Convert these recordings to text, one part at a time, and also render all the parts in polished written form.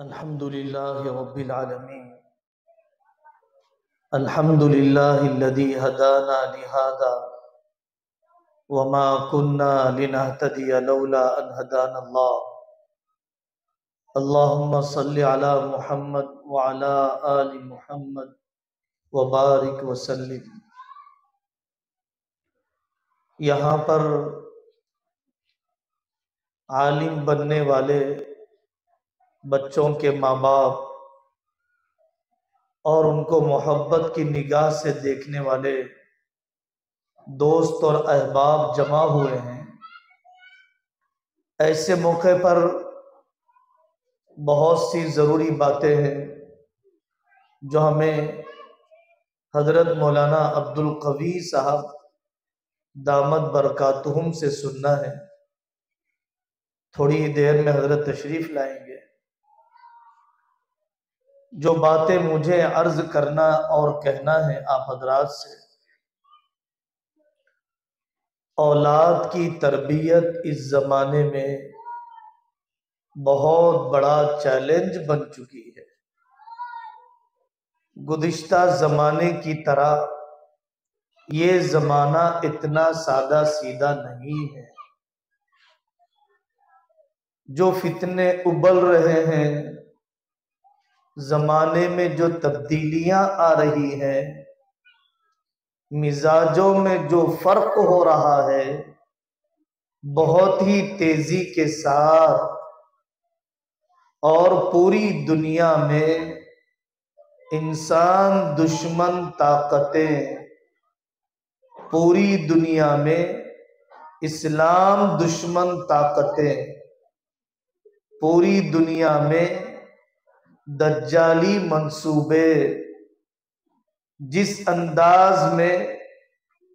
الحمد لله رب العالمين. الحمد لله الذي هدانا لهذا وما كنا لنهتدي لولا أن هدانا الله. اللهم صل على محمد وعلى آل محمد وبارك وسلم. یہاں پر عالم بننے والے بچوں کے ماں باپ اور ان کو محبت کی نگاہ سے دیکھنے والے دوست اور احباب جمع ہوئے ہیں. ایسے موقع پر بہت سی ضروری باتیں ہیں جو ہمیں حضرت مولانا عبدالقوی صاحب دامت برکاتہم سے سننا ہے. تھوڑی دیر میں حضرت تشریف لائیں گے. جو باتیں مجھے عرض کرنا اور کہنا ہے آپ حضرات سے، اولاد کی تربیت اس زمانے میں بہت بڑا چیلنج بن چکی ہے. گزشتہ زمانے کی طرح یہ زمانہ اتنا سادہ سیدھا نہیں ہے. جو فتنے ابل رہے ہیں، زمانے میں جو تبدیلیاں آ رہی ہیں، مزاجوں میں جو فرق ہو رہا ہے، بہت ہی تیزی کے ساتھ، اور پوری دنیا میں انسان دشمن طاقتیں، پوری دنیا میں اسلام دشمن طاقتیں، پوری دنیا میں دجالی منصوبے جس انداز میں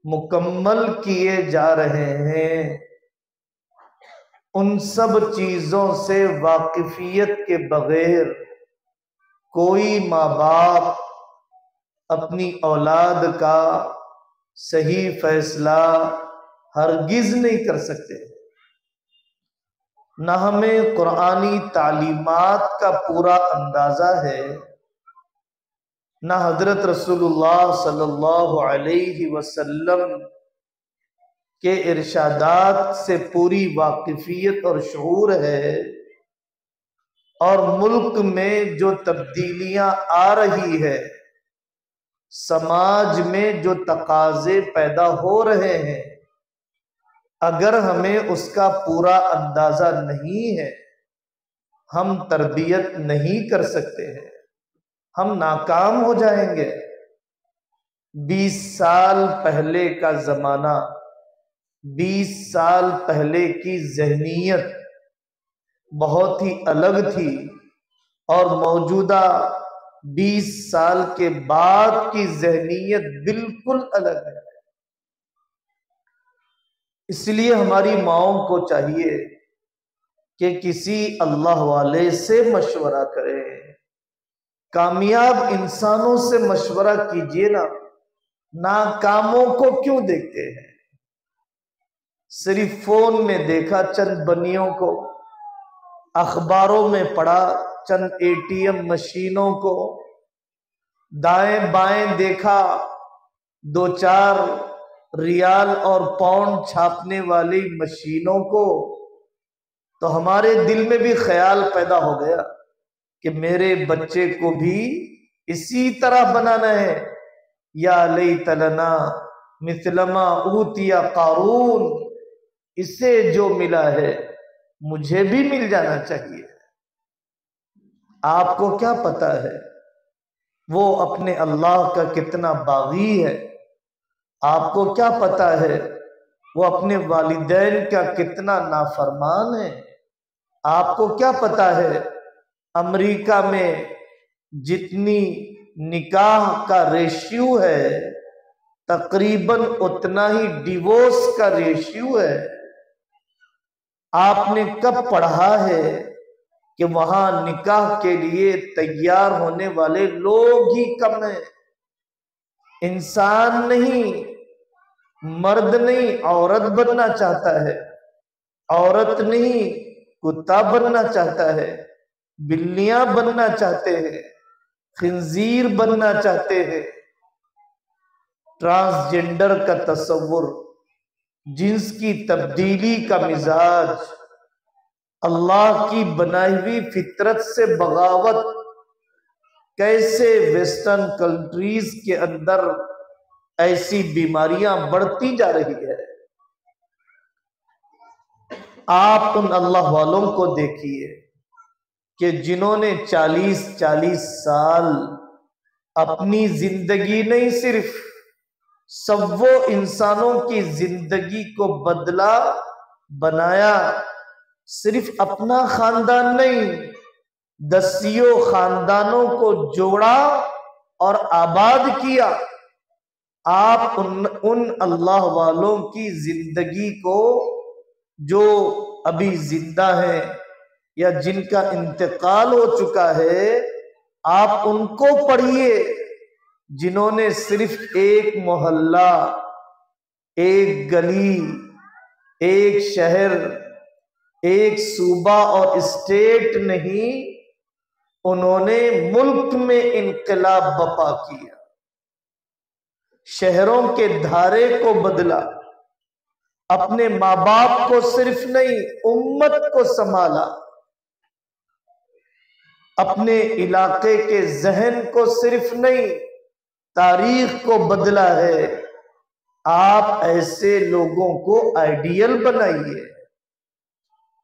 مکمل کیے جا رہے ہیں، ان سب چیزوں سے واقفیت کے بغیر کوئی ماں باپ اپنی اولاد کا صحیح فیصلہ ہرگز نہیں کر سکتے. نہ ہمیں قرآنی تعلیمات کا پورا اندازہ ہے، نہ حضرت رسول اللہ صلی اللہ علیہ وسلم کے ارشادات سے پوری واقفیت اور شعور ہے. اور ملک میں جو تبدیلیاں آ رہی ہے، سماج میں جو تقاضے پیدا ہو رہے ہیں، اگر ہمیں اس کا پورا اندازہ نہیں ہے، ہم تربیت نہیں کر سکتے ہیں، ہم ناکام ہو جائیں گے. 20 سال پہلے کا زمانہ، 20 سال پہلے کی ذہنیت بہت ہی الگ تھی، اور موجودہ 20 سال کے بعد کی ذہنیت بالکل الگ ہے. اس لیے ہماری ماؤں کو چاہیے کہ کسی اللہ والے سے مشورہ کریں. کامیاب انسانوں سے مشورہ کیجئے نا. ناکاموں کو کیوں دیکھتے ہیں؟ صرف فون میں دیکھا چند بنیوں کو، اخباروں میں پڑھا چند ATM مشینوں کو، دائیں بائیں دیکھا 2-4 ریال اور پاؤنڈ چھاپنے والی مشینوں کو، تو ہمارے دل میں بھی خیال پیدا ہو گیا کہ میرے بچے کو بھی اسی طرح بنانا ہے. یا لیت لنا مثل ما اوتی قارون، اسے جو ملا ہے مجھے بھی مل جانا چاہیے. آپ کو کیا پتا ہے وہ اپنے اللہ کا کتنا باغی ہے؟ آپ کو کیا پتا ہے وہ اپنے والدین کا کتنا نافرمان ہے؟ آپ کو کیا پتا ہے امریکہ میں جتنی نکاح کا ریشیو ہے، تقریباً اتنا ہی ڈیورس کا ریشیو ہے. آپ نے کب پڑھا ہے کہ وہاں نکاح کے لیے تیار ہونے والے لوگ ہی کم ہیں؟ انسان نہیں، مرد نہیں، عورت بننا چاہتا ہے، عورت نہیں، کتا بننا چاہتا ہے. بلیاں بننا چاہتے ہیں، خنزیر بننا چاہتے ہیں، ٹرانسجنڈر کا تصور، جنس کی تبدیلی کا مزاج، اللہ کی بنائی ہوئی فطرت سے بغاوت، کیسے ویسٹرن کنٹریز کے اندر ایسی بیماریاں بڑھتی جا رہی ہے۔ آپ ان اللہ والوں کو دیکھیے کہ جنہوں نے 40 سال اپنی زندگی نہیں صرف سو انسانوں کی زندگی کو بدلا بنایا، صرف اپنا خاندان نہیں 10 خاندانوں کو جوڑا اور آباد کیا۔ آپ ان اللہ والوں کی زندگی کو جو ابھی زندہ ہیں یا جن کا انتقال ہو چکا ہے، آپ ان کو پڑھیے جنہوں نے صرف ایک محلہ، ایک گلی، ایک شہر، ایک صوبہ اور اسٹیٹ نہیں، انہوں نے ملک میں انقلاب برپا کیا، شہروں کے دھارے کو بدلا، اپنے ماں باپ کو صرف نہیں امت کو سنبھالا، اپنے علاقے کے ذہن کو صرف نہیں تاریخ کو بدلا ہے۔ آپ ایسے لوگوں کو آئیڈیل بنائیے۔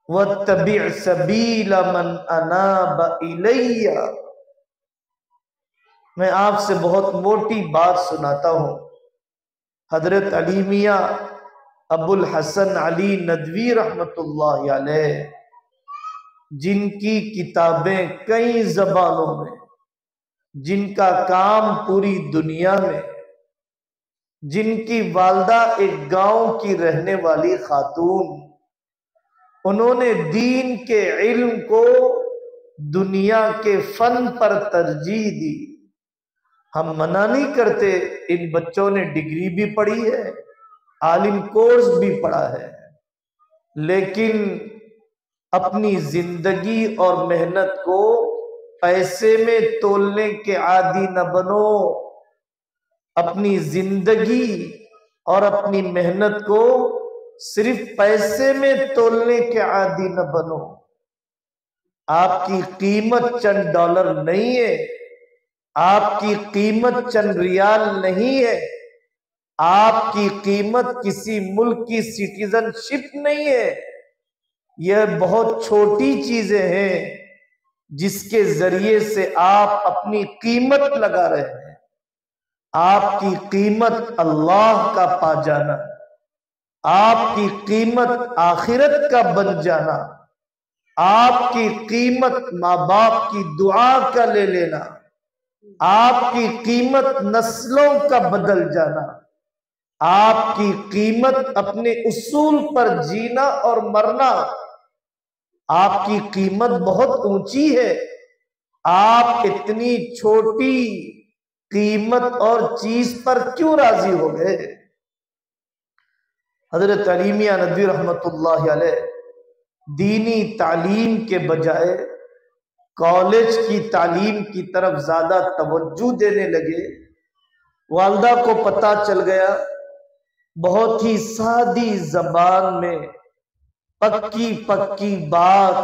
وَاتَّبِعْ سَبِيلَ مَنْ أَنَابَ إِلَيَّ۔ میں آپ سے بہت موٹی بات سناتا ہوں۔ حضرت علی میاں ابو الحسن علی ندوی رحمت اللہ علیہ، جن کی کتابیں کئی زبانوں میں، جن کا کام پوری دنیا میں، جن کی والدہ ایک گاؤں کی رہنے والی خاتون، انہوں نے دین کے علم کو دنیا کے فن پر ترجیح دی۔ ہم منع نہیں کرتے، ان بچوں نے ڈگری بھی پڑھی ہے، عالم کورس بھی پڑھا ہے، لیکن اپنی زندگی اور محنت کو پیسے میں تولنے کے عادی نہ بنو۔ اپنی زندگی اور اپنی محنت کو صرف پیسے میں تولنے کے عادی نہ بنو۔ آپ کی قیمت چند ڈالر نہیں ہے، آپ کی قیمت چند ریال نہیں ہے، آپ کی قیمت کسی ملک کی سٹیزن شپ نہیں ہے۔ یہ بہت چھوٹی چیزیں ہیں جس کے ذریعے سے آپ اپنی قیمت لگا رہے ہیں۔ آپ کی قیمت اللہ کا پا جانا، آپ کی قیمت آخرت کا بن جانا، آپ کی قیمت ماں باپ کی دعا کا لے لینا، آپ کی قیمت نسلوں کا بدل جانا، آپ کی قیمت اپنے اصول پر جینا اور مرنا۔ آپ کی قیمت بہت اونچی ہے، آپ اتنی چھوٹی قیمت اور چیز پر کیوں راضی ہو گئے؟ حضرت علی میاں ندوی رحمت اللہ علیہ دینی تعلیم کے بجائے کالج کی تعلیم کی طرف زیادہ توجہ دینے لگے۔ والدہ کو پتہ چل گیا، بہت ہی سادی زبان میں پکی پکی بات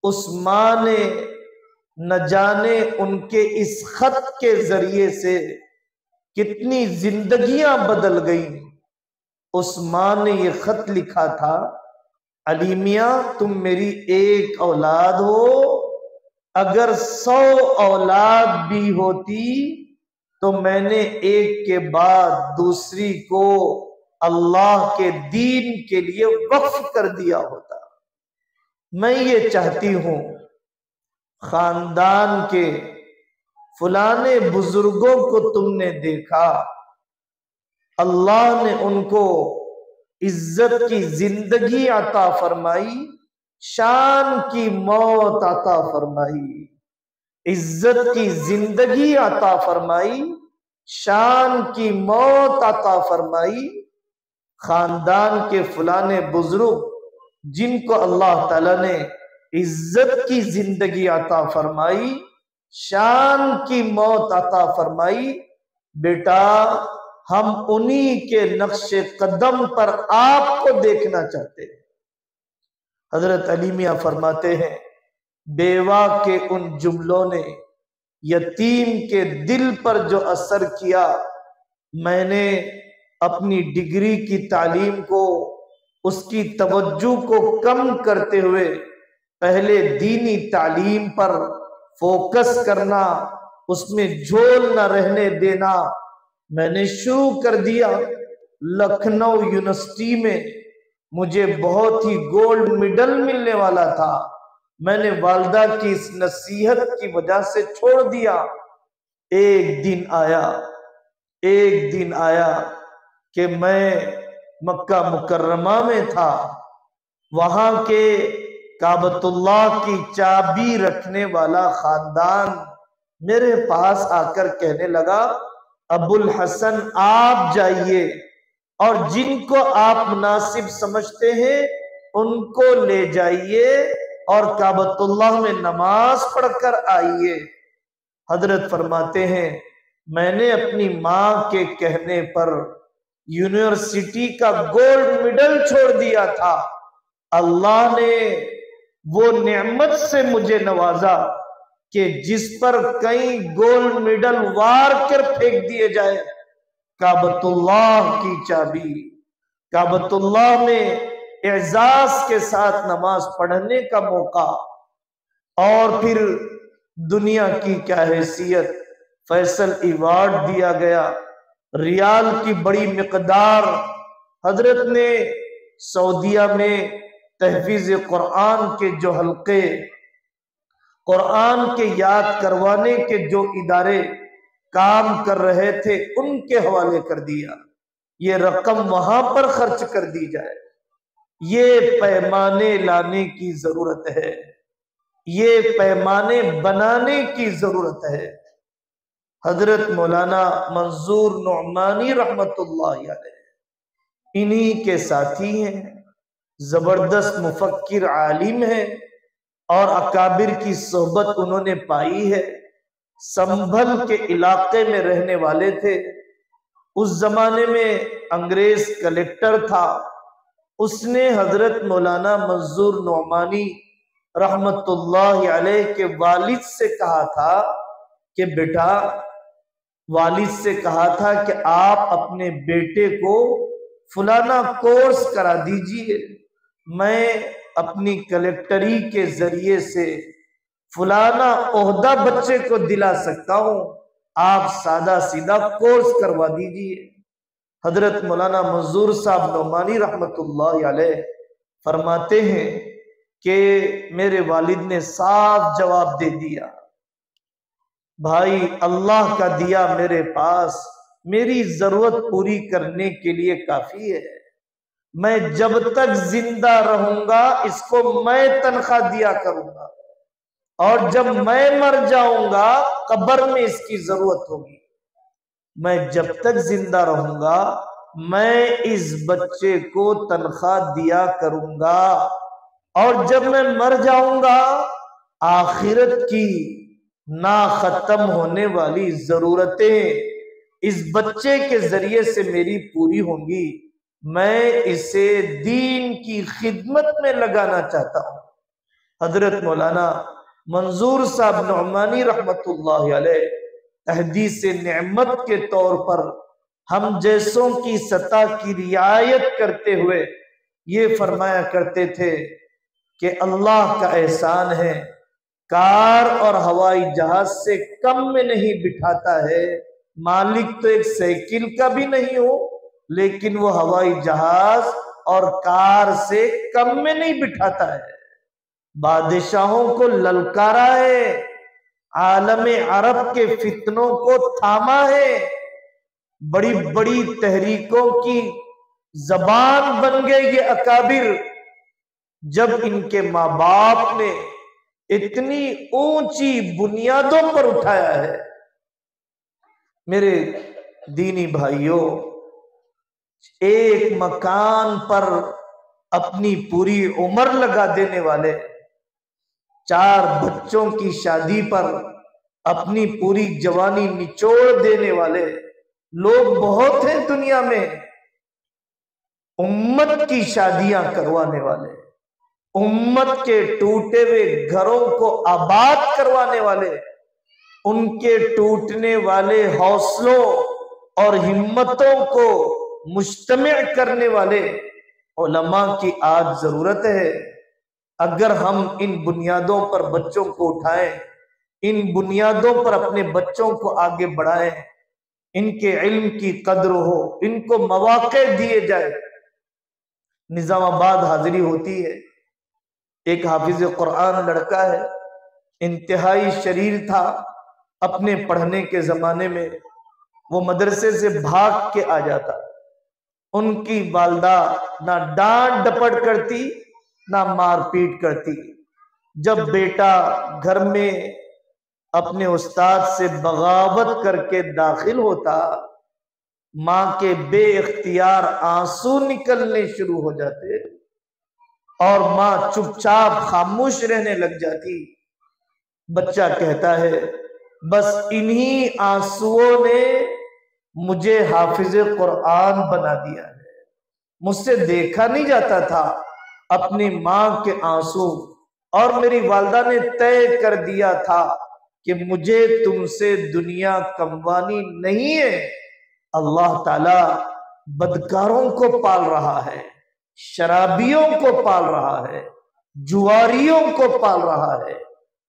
اس ماں نے نہ جانے ان کے اس خط کے ذریعے سے کتنی زندگیاں بدل گئیں۔ اس ماں نے یہ خط لکھا تھا، علی میاں تم میری ایک اولاد ہو، اگر 100 اولاد بھی ہوتی تو میں نے ایک کے بعد دوسری کو اللہ کے دین کے لیے وقف کر دیا ہوتا۔ میں یہ چاہتی ہوں خاندان کے فلانے بزرگوں کو تم نے دیکھا، اللہ نے ان کو عزت کی زندگی عطا فرمائی، شان کی موت عطا فرمائی، عزت کی زندگی عطا فرمائی، شان کی موت عطا فرمائی۔ خاندان کے فلانے بزرگ جن کو اللہ تعالیٰ نے عزت کی زندگی عطا فرمائی، شان کی موت عطا فرمائی۔ بیٹا ہم انہی کے نقش قدم پر آپ کو دیکھنا چاہتے ہیں۔ حضرت علی میاں فرماتے ہیں بیوہ کے ان جملوں نے یتیم کے دل پر جو اثر کیا، میں نے اپنی ڈگری کی تعلیم کو، اس کی توجہ کو کم کرتے ہوئے پہلے دینی تعلیم پر فوکس کرنا، اس میں جھول نہ رہنے دینا میں نے شروع کر دیا۔ لکھنؤ یونیورسٹی میں مجھے بہت ہی گولڈ میڈل ملنے والا تھا، میں نے والدہ کی اس نصیحت کی وجہ سے چھوڑ دیا۔ ایک دن آیا کہ میں مکہ مکرمہ میں تھا، وہاں کے کعبۃ اللہ کی چابی رکھنے والا خاندان میرے پاس آ کر کہنے لگا ابو الحسن آپ جائیے اور جن کو آپ مناسب سمجھتے ہیں ان کو لے جائیے اور کعبۃ اللہ میں نماز پڑھ کر آئیے۔ حضرت فرماتے ہیں میں نے اپنی ماں کے کہنے پر یونیورسٹی کا گولڈ میڈل چھوڑ دیا تھا، اللہ نے وہ نعمت سے مجھے نوازا کہ جس پر کئی گولڈ میڈل وار کر پھینک دیے جائے، کعبۃ اللہ کی چابی، کعبۃ اللہ میں اعزاز کے ساتھ نماز پڑھنے کا موقع، اور پھر دنیا کی کیا حیثیت، فیصل ایوارڈ دیا گیا، ریال کی بڑی مقدار حضرت نے سعودیہ میں تحفیظ قرآن کے جو حلقے، قرآن کے یاد کروانے کے جو ادارے کام کر رہے تھے ان کے حوالے کر دیا، یہ رقم وہاں پر خرچ کر دی جائے۔ یہ پیمانے لانے کی ضرورت ہے، یہ پیمانے بنانے کی ضرورت ہے۔ حضرت مولانا منظور نعمانی رحمت اللہ علیہ انہی کے ساتھی ہیں، زبردست مفکر عالم ہیں اور اکابر کی صحبت انہوں نے پائی ہے۔ سنبھل کے علاقے میں رہنے والے تھے، اس زمانے میں انگریز کلیکٹر تھا، اس نے حضرت مولانا منظور نعمانی رحمت اللہ علیہ کے والد سے کہا تھا کہ بیٹا، والد سے کہا تھا کہ آپ اپنے بیٹے کو فلانا کورس کرا دیجئے، میں اپنی کلیکٹری کے ذریعے سے فلانا عہدہ بچے کو دلا سکتا ہوں، آپ سادہ سیدھا کورس کروا دیجئے۔ حضرت مولانا منظور صاحب نعمانی رحمت اللہ علیہ فرماتے ہیں کہ میرے والد نے صاف جواب دے دیا، بھائی اللہ کا دیا میرے پاس میری ضرورت پوری کرنے کے لیے کافی ہے، میں جب تک زندہ رہوں گا اس کو میں تنخواہ دیا کروں گا، اور جب میں مر جاؤں گا قبر میں اس کی ضرورت ہوگی، میں جب تک زندہ رہوں گا میں اس بچے کو تنخواہ دیا کروں گا، اور جب میں مر جاؤں گا آخرت کی نا ختم ہونے والی ضرورتیں اس بچے کے ذریعے سے میری پوری ہوں گی، میں اسے دین کی خدمت میں لگانا چاہتا ہوں۔ حضرت مولانا منظور صاحب نعمانی رحمت اللہ علیہ تحدیث نعمت کے طور پر ہم جیسوں کی سطح کی رعایت کرتے ہوئے یہ فرمایا کرتے تھے کہ اللہ کا احسان ہے، کار اور ہوائی جہاز سے کم میں نہیں بٹھاتا ہے، مالک تو ایک سائیکل کا بھی نہیں ہو لیکن وہ ہوائی جہاز اور کار سے کم میں نہیں بٹھاتا ہے، بادشاہوں کو للکارا ہے، عالم عرب کے فتنوں کو تھاما ہے، بڑی بڑی تحریکوں کی زبان بن گئے یہ اکابر، جب ان کے ماں باپ نے اتنی اونچی بنیادوں پر اٹھایا ہے۔ میرے دینی بھائیوں، ایک مکان پر اپنی پوری عمر لگا دینے والے 4 بچوں کی شادی پر اپنی پوری جوانی نچوڑ دینے والے لوگ بہت ہیں دنیا میں، امت کی شادیاں کروانے والے، امت کے ٹوٹے ہوئے گھروں کو آباد کروانے والے، ان کے ٹوٹنے والے حوصلوں اور ہمتوں کو مجتمع کرنے والے علماء کی آج ضرورت ہے۔ اگر ہم ان بنیادوں پر بچوں کو اٹھائیں، ان بنیادوں پر اپنے بچوں کو آگے بڑھائیں، ان کے علم کی قدر ہو، ان کو مواقع دیے جائے۔ نظام آباد حاضری ہوتی ہے، ایک حافظ قرآن لڑکا ہے، انتہائی شریر تھا، اپنے پڑھنے کے زمانے میں وہ مدرسے سے بھاگ کے آ جاتا، ان کی والدہ نہ ڈانٹ ڈپٹ کرتی نہ مار پیٹ کرتی۔ جب بیٹا گھر میں اپنے استاد سے بغاوت کر کے داخل ہوتا، ماں کے بے اختیار آنسو نکلنے شروع ہو جاتے اور ماں چپ چاپ خاموش رہنے لگ جاتی۔ بچہ کہتا ہے بس انہی آنسوؤں نے مجھے حافظ قرآن بنا دیا ہے، مجھ سے دیکھا نہیں جاتا تھا اپنی ماں کے آنسو، اور میری والدہ نے طے کر دیا تھا کہ مجھے تم سے دنیا کموانی نہیں ہے۔ اللہ تعالی بدکاروں کو پال رہا ہے، شرابیوں کو پال رہا ہے، جواریوں کو پال رہا ہے،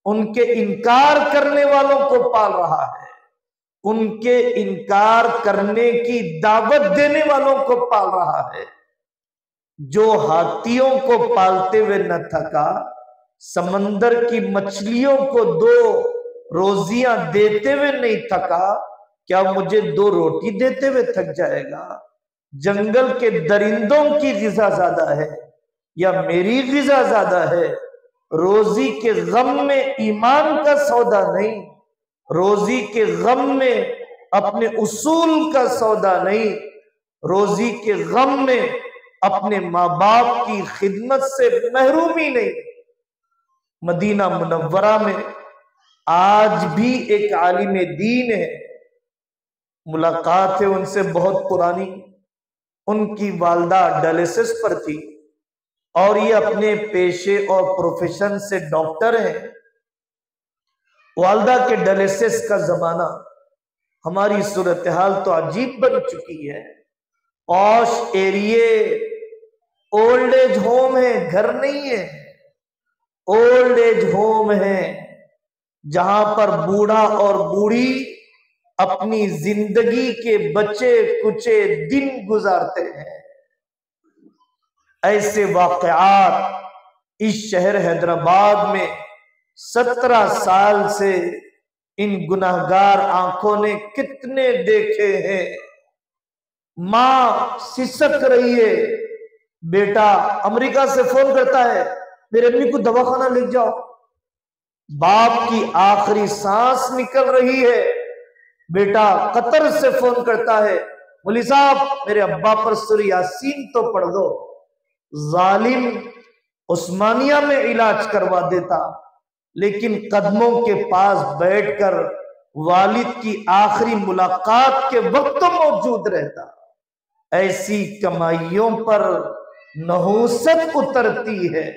ان کے انکار کرنے والوں کو پال رہا ہے، ان کے انکار کرنے کی دعوت دینے والوں کو پال رہا ہے۔ جو ہاتھیوں کو پالتے ہوئے نہ تھکا، سمندر کی مچھلیوں کو 2 روزیاں دیتے ہوئے نہیں تھکا، کیا مجھے 2 روٹی دیتے ہوئے تھک جائے گا؟ جنگل کے درندوں کی غذا زیادہ ہے یا میری غذا زیادہ ہے؟ روزی کے غم میں ایمان کا سودا نہیں، روزی کے غم میں اپنے اصول کا سودا نہیں، روزی کے غم میں اپنے ماں باپ کی خدمت سے محرومی نہیں۔ مدینہ منورہ میں آج بھی ایک عالم دین ہے، ملاقات ہے ان سے بہت پرانی، ان کی والدہ ڈائلسس پر تھی اور یہ اپنے پیشے اور پروفیشن سے ڈاکٹر ہیں۔ والدہ کے ڈائلسس کا زمانہ، ہماری صورتحال تو عجیب بن چکی ہے، پوش ایریے، اولڈ ایج ہوم ہے، گھر نہیں ہے، اولڈ ایج ہوم ہے جہاں پر بوڑھا اور بوڑھی اپنی زندگی کے بچے کچے دن گزارتے ہیں۔ ایسے واقعات اس شہر حیدرآباد میں 17 سال سے ان گناہگار آنکھوں نے کتنے دیکھے ہیں۔ ماں سسک رہی ہے، بیٹا امریکہ سے فون کرتا ہے میرے امی کو دواخانہ لے جاؤ، باپ کی آخری سانس نکل رہی ہے، بیٹا قطر سے فون کرتا ہے مولوی صاحب میرے ابا پر سورہ یاسین تو پڑھ دو۔ ظالم عثمانیہ میں علاج کروا دیتا، لیکن قدموں کے پاس بیٹھ کر والد کی آخری ملاقات کے وقت موجود رہتا۔ ایسی کمائیوں پر نحوست اترتی ہے،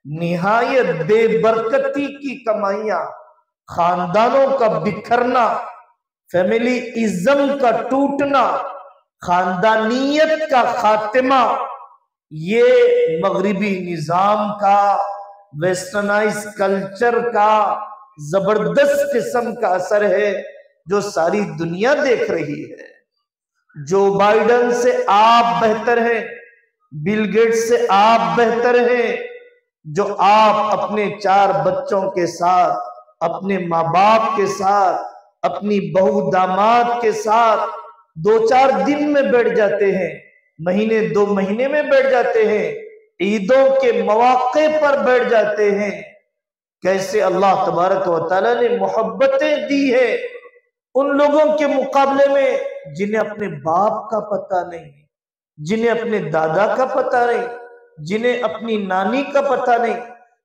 نہایت بے برکتی کی کمائیاں، خاندانوں کا بکھرنا، فیملی ازم کا ٹوٹنا، خاندانیت کا خاتمہ، یہ مغربی نظام کا، ویسٹرنائز کلچر کا زبردست قسم کا اثر ہے جو ساری دنیا دیکھ رہی ہے۔ جو بائیڈن سے آپ بہتر ہیں، بل گیٹس سے آپ بہتر ہیں، جو آپ اپنے 4 بچوں کے ساتھ، اپنے ماں باپ کے ساتھ، اپنی بہو داماد کے ساتھ 2-4 دن میں بیٹھ جاتے ہیں، مہینے 2 مہینے میں بیٹھ جاتے ہیں، عیدوں کے مواقع پر بیٹھ جاتے ہیں، کیسے اللہ تبارک و تعالیٰ نے محبتیں دی ہیں ان لوگوں کے مقابلے میں جنہیں اپنے باپ کا پتہ نہیں، جنہیں اپنے دادا کا پتہ نہیں، جنہیں اپنی نانی کا پتہ نہیں،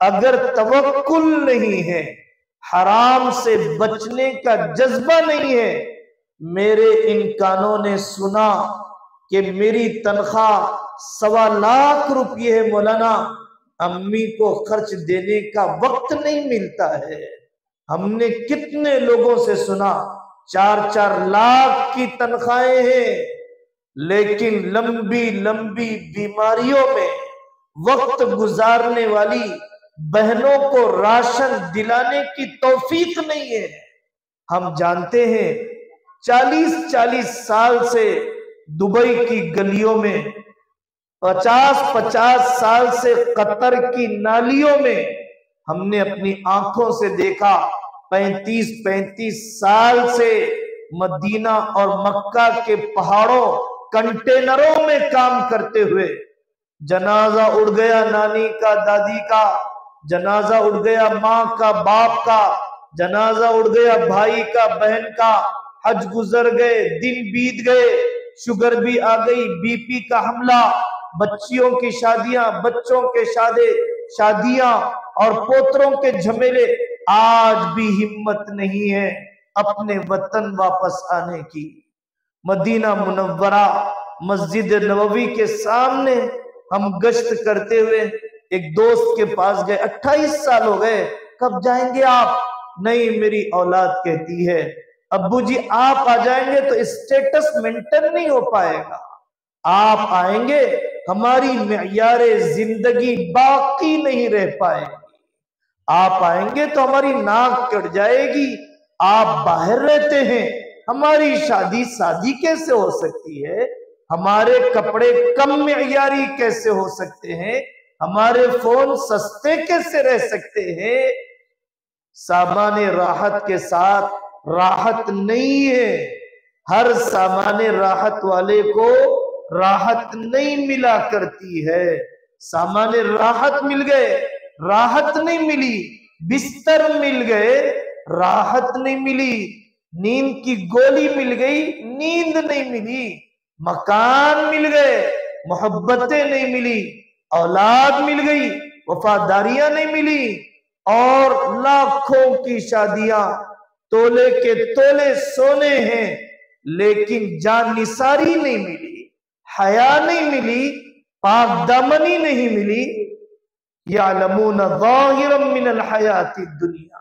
اگر توکل نہیں ہے، حرام سے بچنے کا جذبہ نہیں ہے، میرے ان کانوں نے سنا کہ میری تنخواہ 1.25 روپے ہے مولانا، امی کو خرچ دینے کا وقت نہیں ملتا ہے۔ ہم نے کتنے لوگوں سے سنا 4 لاکھ کی تنخواہیں ہیں، لیکن لمبی لمبی بیماریوں میں وقت گزارنے والی بہنوں کو راشن دلانے کی توفیق نہیں ہے۔ ہم جانتے ہیں 40 سال سے دبئی کی گلیوں میں، 50 سال سے قطر کی نالیوں میں ہم نے اپنی آنکھوں سے دیکھا، 35 سال سے مدینہ اور مکہ کے پہاڑوں کنٹینروں میں کام کرتے ہوئے جنازہ اڑ گیا نانی کا، دادی کا، جنازہ اڑ گیا ماں کا، باپ کا، جنازہ اڑ گیا بھائی کا، بہن کا، حج گزر گئے، دن بیت گئے، شوگر بھی آ گئی، بی پی کا حملہ، بچیوں کی شادیاں، بچوں کے شادیاں اور پوتروں کے جھمیلے، آج بھی ہمت نہیں ہے اپنے وطن واپس آنے کی۔ مدینہ منورہ مسجد نبوی کے سامنے ہم گشت کرتے ہوئے ایک دوست کے پاس گئے، 28 سال ہو گئے، کب جائیں گے آپ؟ نہیں، میری اولاد کہتی ہے ابو جی آپ آ جائیں گے تو اسٹیٹس مینٹین نہیں ہو پائے گا، آپ آئیں گے ہماری معیار زندگی باقی نہیں رہ پائے گی، آپ آئیں گے تو ہماری ناک چڑھ جائے گی، آپ باہر رہتے ہیں، ہماری شادی کیسے ہو سکتی ہے، ہمارے کپڑے کم معیاری کیسے ہو سکتے ہیں، ہمارے فون سستے کیسے رہ سکتے ہیں۔ سامان راحت کے ساتھ راحت نہیں ہے، ہر سامان راحت والے کو راحت نہیں ملا کرتی ہے۔ سامان راحت مل گئے، راحت نہیں ملی، بستر مل گئے، راحت نہیں ملی، نیند کی گولی مل گئی، نیند نہیں ملی، مکان مل گئے، محبتیں نہیں ملی، اولاد مل گئی، وفاداریاں نہیں ملی، اور لاکھوں کی شادیاں، تولے کے تولے سونے ہیں، لیکن جان نثاری نہیں ملی، حیا نہیں ملی، پاک دامنی نہیں ملی۔ یعلمون ظاہرا من الحیات الدنیا،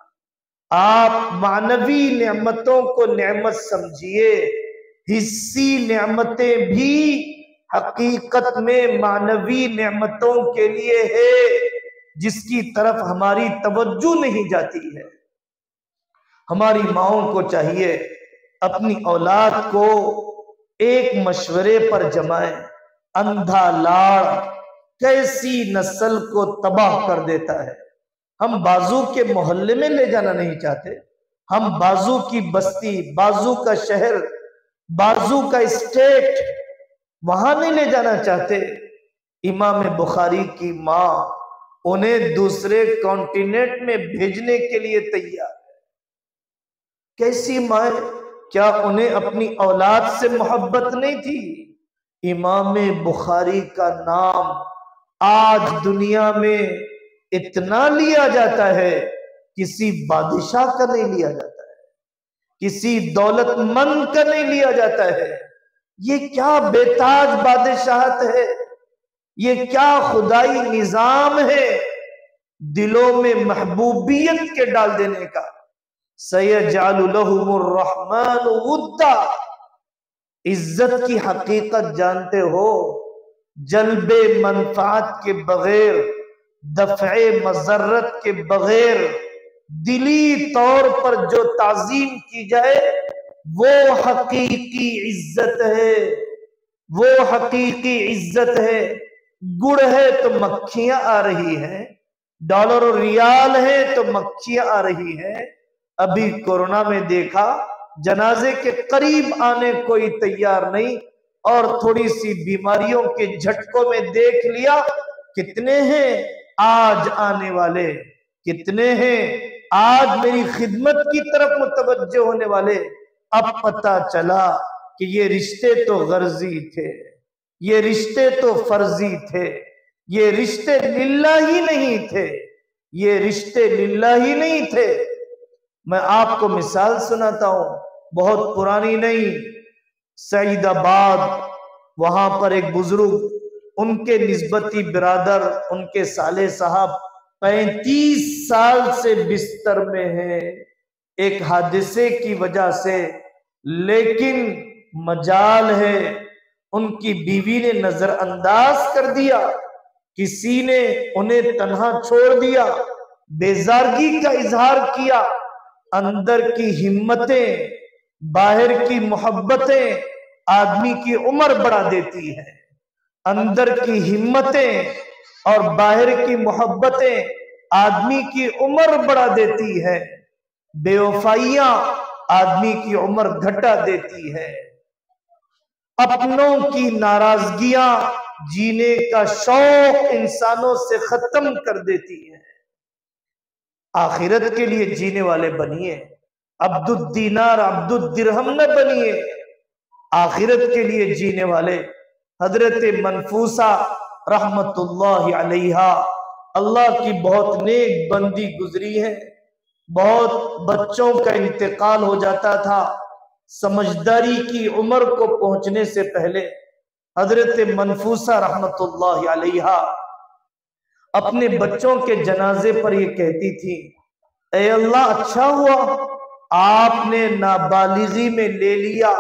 آپ معنوی نعمتوں کو نعمت سمجھیے، حسی نعمتیں بھی حقیقت میں معنوی نعمتوں کے لیے ہے، جس کی طرف ہماری توجہ نہیں جاتی ہے۔ ہماری ماؤں کو چاہیے اپنی اولاد کو ایک مشورے پر جمائیں۔ اندھا لاڑ کیسی نسل کو تباہ کر دیتا ہے۔ ہم بازو کے محلے میں لے جانا نہیں چاہتے، ہم بازو کی بستی، بازو کا شہر، بازو کا اسٹیٹ وہاں نہیں لے جانا چاہتے۔ امام بخاری کی ماں انہیں دوسرے کانٹیننٹ میں بھیجنے کے لیے تیار ہے۔ کیسی ماں؟ کیا انہیں اپنی اولاد سے محبت نہیں تھی؟ امام بخاری کا نام آج دنیا میں اتنا لیا جاتا ہے، کسی بادشاہ کا نہیں لیا جاتا ہے، کسی دولت مند کا نہیں لیا جاتا ہے۔ یہ کیا بے تاج بادشاہت ہے، یہ کیا خدائی نظام ہے دلوں میں محبوبیت کے ڈال دینے کا۔ سَيَجْعَلُ لَهُمُ الرَّحْمَنُ وُدًّا، عزت کی حقیقت جانتے ہو؟ جلب منفعت کے بغیر، دفع مضرت کے بغیر دلی طور پر جو تعظیم کی جائے وہ حقیقی عزت ہے، وہ حقیقی عزت ہے۔ گڑ ہے تو مکھیاں آ رہی ہیں، ڈالر اور ریال ہے تو مکھیاں آ رہی ہیں۔ ابھی کورونا میں دیکھا جنازے کے قریب آنے کوئی تیار نہیں، اور تھوڑی سی بیماریوں کے جھٹکوں میں دیکھ لیا کتنے ہیں آج آنے والے، کتنے ہیں آج میری خدمت کی طرف متوجہ ہونے والے۔ اب پتہ چلا کہ یہ رشتے تو غرضی تھے، یہ رشتے تو فرضی تھے، یہ رشتے للہ ہی نہیں تھے، یہ رشتے للہ نہیں تھے۔ میں آپ کو مثال سناتا ہوں، بہت پرانی نہیں۔ سعید آباد، وہاں پر ایک بزرگ، ان کے نسبتی برادر، ان کے سالے صاحب 35 سال سے بستر میں ہیں ایک حادثے کی وجہ سے، لیکن مجال ہے ان کی بیوی نے نظر انداز کر دیا، کسی نے انہیں تنہا چھوڑ دیا، بیزارگی کا اظہار کیا۔ اندر کی ہمتیں، باہر کی محبتیں آدمی کی عمر بڑھا دیتی ہیں۔ اندر کی ہمتیں اور باہر کی محبتیں آدمی کی عمر بڑھا دیتی ہے، بے وفائیاں آدمی کی عمر گھٹا دیتی ہے، اپنوں کی ناراضگیاں جینے کا شوق انسانوں سے ختم کر دیتی ہیں۔ آخرت کے لیے جینے والے بنیے، عبد الدینار عبد الدرہم نہ بنیے، آخرت کے لیے جینے والے۔ حضرت منفوسہ رحمت اللہ علیہا اللہ کی بہت نیک بندی گزری ہے، بہت بچوں کا انتقال ہو جاتا تھا، سمجھداری کی عمر کو پہنچنے سے پہلے حضرت منفوسہ رحمت اللہ علیہا اپنے بچوں کے جنازے پر یہ کہتی تھی، اے اللہ اچھا ہوا آپ نے نابالغی میں لے لیا،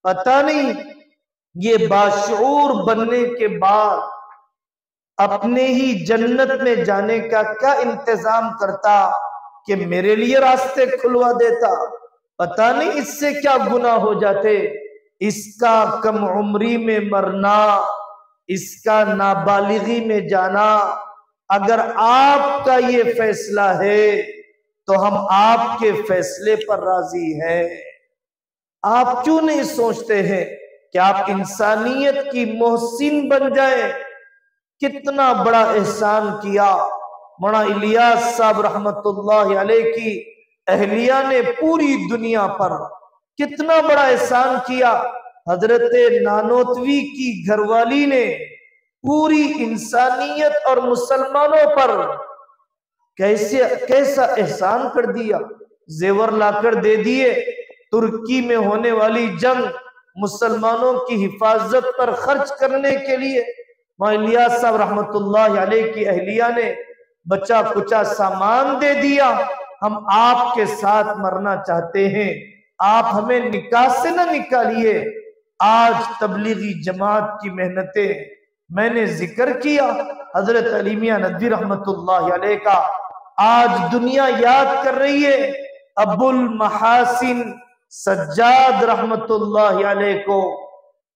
پتہ نہیں یہ باشعور بننے کے بعد اپنے ہی جنت میں جانے کا کیا انتظام کرتا کہ میرے لیے راستے کھلوا دیتا، پتہ نہیں اس سے کیا گناہ ہو جاتے۔ اس کا کم عمری میں مرنا، اس کا نابالغی میں جانا، اگر آپ کا یہ فیصلہ ہے تو ہم آپ کے فیصلے پر راضی ہیں۔ آپ کیوں نہیں سوچتے ہیں کہ آپ انسانیت کی محسن بن جائیں؟ کتنا بڑا احسان کیا مولانا الیاس صاحب رحمت اللہ علیہ کی اہلیہ نے پوری دنیا پر، کتنا بڑا احسان کیا۔ حضرت نانوتوی کی گھر والی نے پوری انسانیت اور مسلمانوں پر کیسا احسان کر دیا، زیور لا کر دے دیے، ترکی میں ہونے والی جنگ مسلمانوں کی حفاظت پر خرچ کرنے کے لیے الیاس صاحب رحمت اللہ علیہ کی اہلیہ نے بچا کچا سامان دے دیا، ہم آپ کے ساتھ مرنا چاہتے ہیں، آپ ہمیں نکاح سے نہ نکالیے۔ آج تبلیغی جماعت کی محنتیں میں نے ذکر کیا، حضرت علی میاں ندوی رحمت اللہ علیہ کا آج دنیا یاد کر رہی ہے، ابو المحاسن سجاد رحمت اللہ علیہ کو،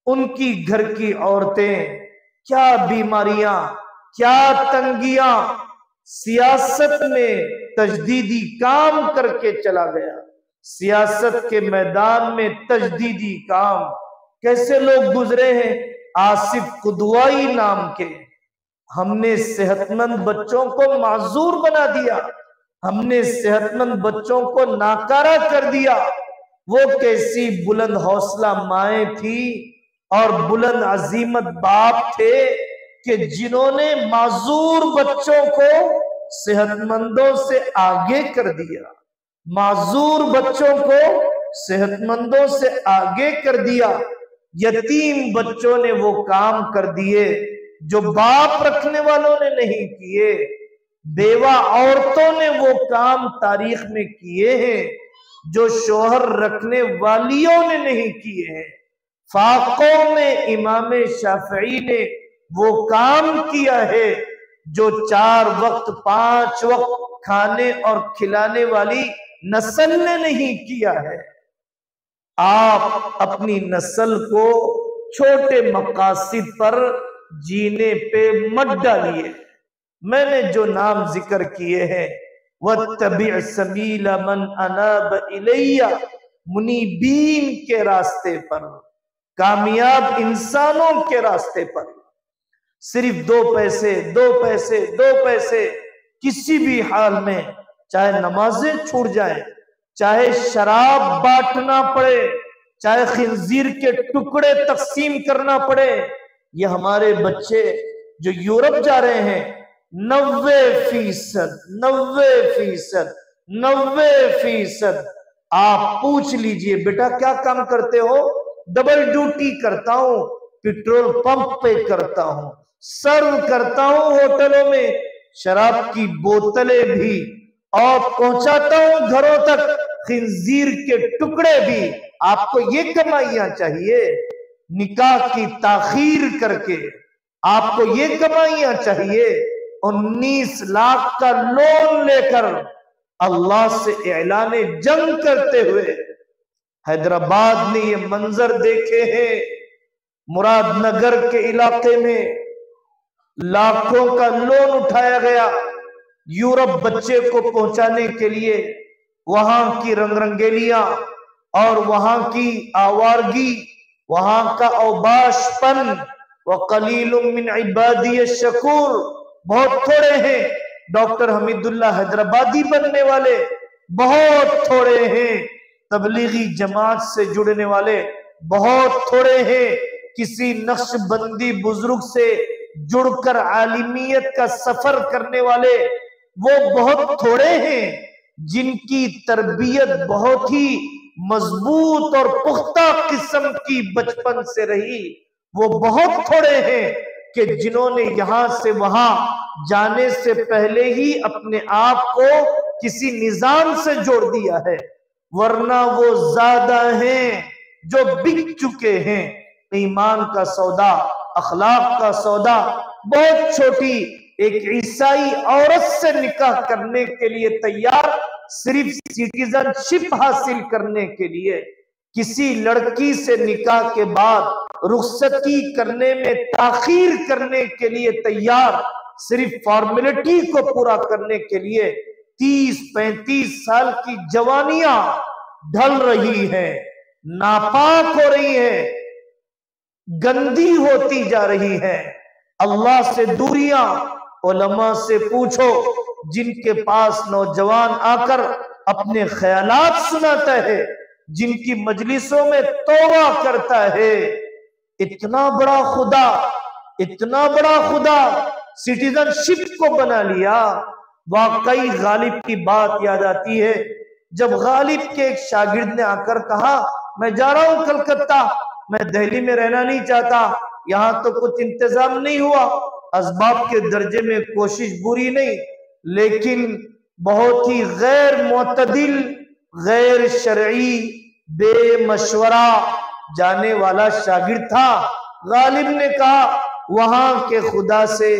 ان کی گھر کی عورتیں، کیا بیماریاں، کیا تنگیاں، سیاست میں تجدیدی کام کر کے چلا گیا، سیاست کے میدان میں تجدیدی کام، کیسے لوگ گزرے ہیں۔ آصف قدوائی نام کے، ہم نے صحت مند بچوں کو معذور بنا دیا، ہم نے صحت مند بچوں کو ناکارہ کر دیا۔ وہ کیسی بلند حوصلہ مائیں تھی اور بلند عزیمت باپ تھے کہ جنہوں نے معذور بچوں کو صحت مندوں سے آگے کر دیا، معذور بچوں کو صحت مندوں سے آگے کر دیا۔ یتیم بچوں نے وہ کام کر دیے جو باپ رکھنے والوں نے نہیں کیے، بیوہ عورتوں نے وہ کام تاریخ میں کیے ہیں جو شوہر رکھنے والیوں نے نہیں کیے ہیں۔ فاقوں میں امام شافعی نے وہ کام کیا ہے جو 4 وقت 5 وقت کھانے اور کھلانے والی نسل نے نہیں کیا ہے۔ آپ اپنی نسل کو چھوٹے مقاصد پر جینے پہ مت ڈالیے۔ میں نے جو نام ذکر کیے ہیں، وَاتَّبِعْ سَبِيلَ مَنْ أَنَابَ إِلَيَّ، منیبین کے راستے پر، کامیاب انسانوں کے راستے پر۔ صرف 2 پیسے 2 پیسے 2 پیسے کسی بھی حال میں، چاہے نمازیں چھوٹ جائیں، چاہے شراب بانٹنا پڑے، چاہے خنزیر کے ٹکڑے تقسیم کرنا پڑے۔ یہ ہمارے بچے جو یورپ جا رہے ہیں، 90%، 90%، 90%۔ آپ پوچھ لیجئے بیٹا کیا کام کرتے ہو؟ ڈبل ڈیوٹی کرتا ہوں، پیٹرول پمپ پہ کرتا ہوں، سرو کرتا ہوں ہوٹلوں میں شراب کی بوتلیں بھی، اور پہنچاتا ہوں گھروں تک خنزیر کے ٹکڑے بھی۔ آپ کو یہ کمائیاں چاہیے؟ نکاح کی تاخیر کر کے آپ کو یہ کمائیاں چاہیے؟ 19 لاکھ کا لون لے کر اللہ سے اعلان جنگ کرتے ہوئے حیدرآباد نے یہ منظر دیکھے ہیں۔ مراد نگر کے علاقے میں لاکھوں کا لون اٹھایا گیا یورپ بچے کو پہنچانے کے لیے، وہاں کی رنگ رنگیلیاں اور وہاں کی آوارگی، وہاں کا اوباش پن، وَقَلِيلٌ مِّنْ عِبَادِيَ الشَّكُورُ، بہت تھوڑے ہیں ڈاکٹر حمید اللہ حیدرآبادی بننے والے، بہت تھوڑے ہیں تبلیغی جماعت سے جڑنے والے، بہت تھوڑے ہیں کسی نقش بندی بزرگ سے جڑ کر عالمیت کا سفر کرنے والے، وہ بہت تھوڑے ہیں جن کی تربیت بہت ہی مضبوط اور پختہ قسم کی بچپن سے رہی، وہ بہت تھوڑے ہیں کہ جنہوں نے یہاں سے وہاں جانے سے پہلے ہی اپنے آپ کو کسی نظام سے جوڑ دیا ہے، ورنہ وہ زیادہ ہیں جو بک چکے ہیں۔ ایمان کا سودا، اخلاق کا سودا، بہت چھوٹی ایک عیسائی عورت سے نکاح کرنے کے لیے تیار، صرف سٹیزن شپ حاصل کرنے کے لیے، کسی لڑکی سے نکاح کے بعد رخصتی کرنے میں تاخیر کرنے کے لیے تیار، صرف فارمیلٹی کو پورا کرنے کے لیے 30-35 سال کی جوانیاں ڈھل رہی ہیں، ناپاک ہو رہی ہیں، گندی ہوتی جا رہی ہیں، اللہ سے دوریاں۔ علماء سے پوچھو جن کے پاس نوجوان آ کر اپنے خیالات سناتا ہے، جن کی مجلسوں میں توبہ کرتا ہے، اتنا بڑا خدا، اتنا بڑا خدا سٹیزن شپ کو بنا لیا۔ واقعی غالب کی بات یاد آتی ہے، جب غالب کے ایک شاگرد نے آ کر کہا میں جا رہا ہوں کلکتہ، میں دہلی میں رہنا نہیں چاہتا، یہاں تو کچھ انتظام نہیں ہوا، اسباب کے درجے میں کوشش بری نہیں، لیکن بہت ہی غیر معتدل، غیر شرعی، بے مشورہ جانے والا شاگرد تھا۔ غالب نے کہا وہاں کے خدا سے،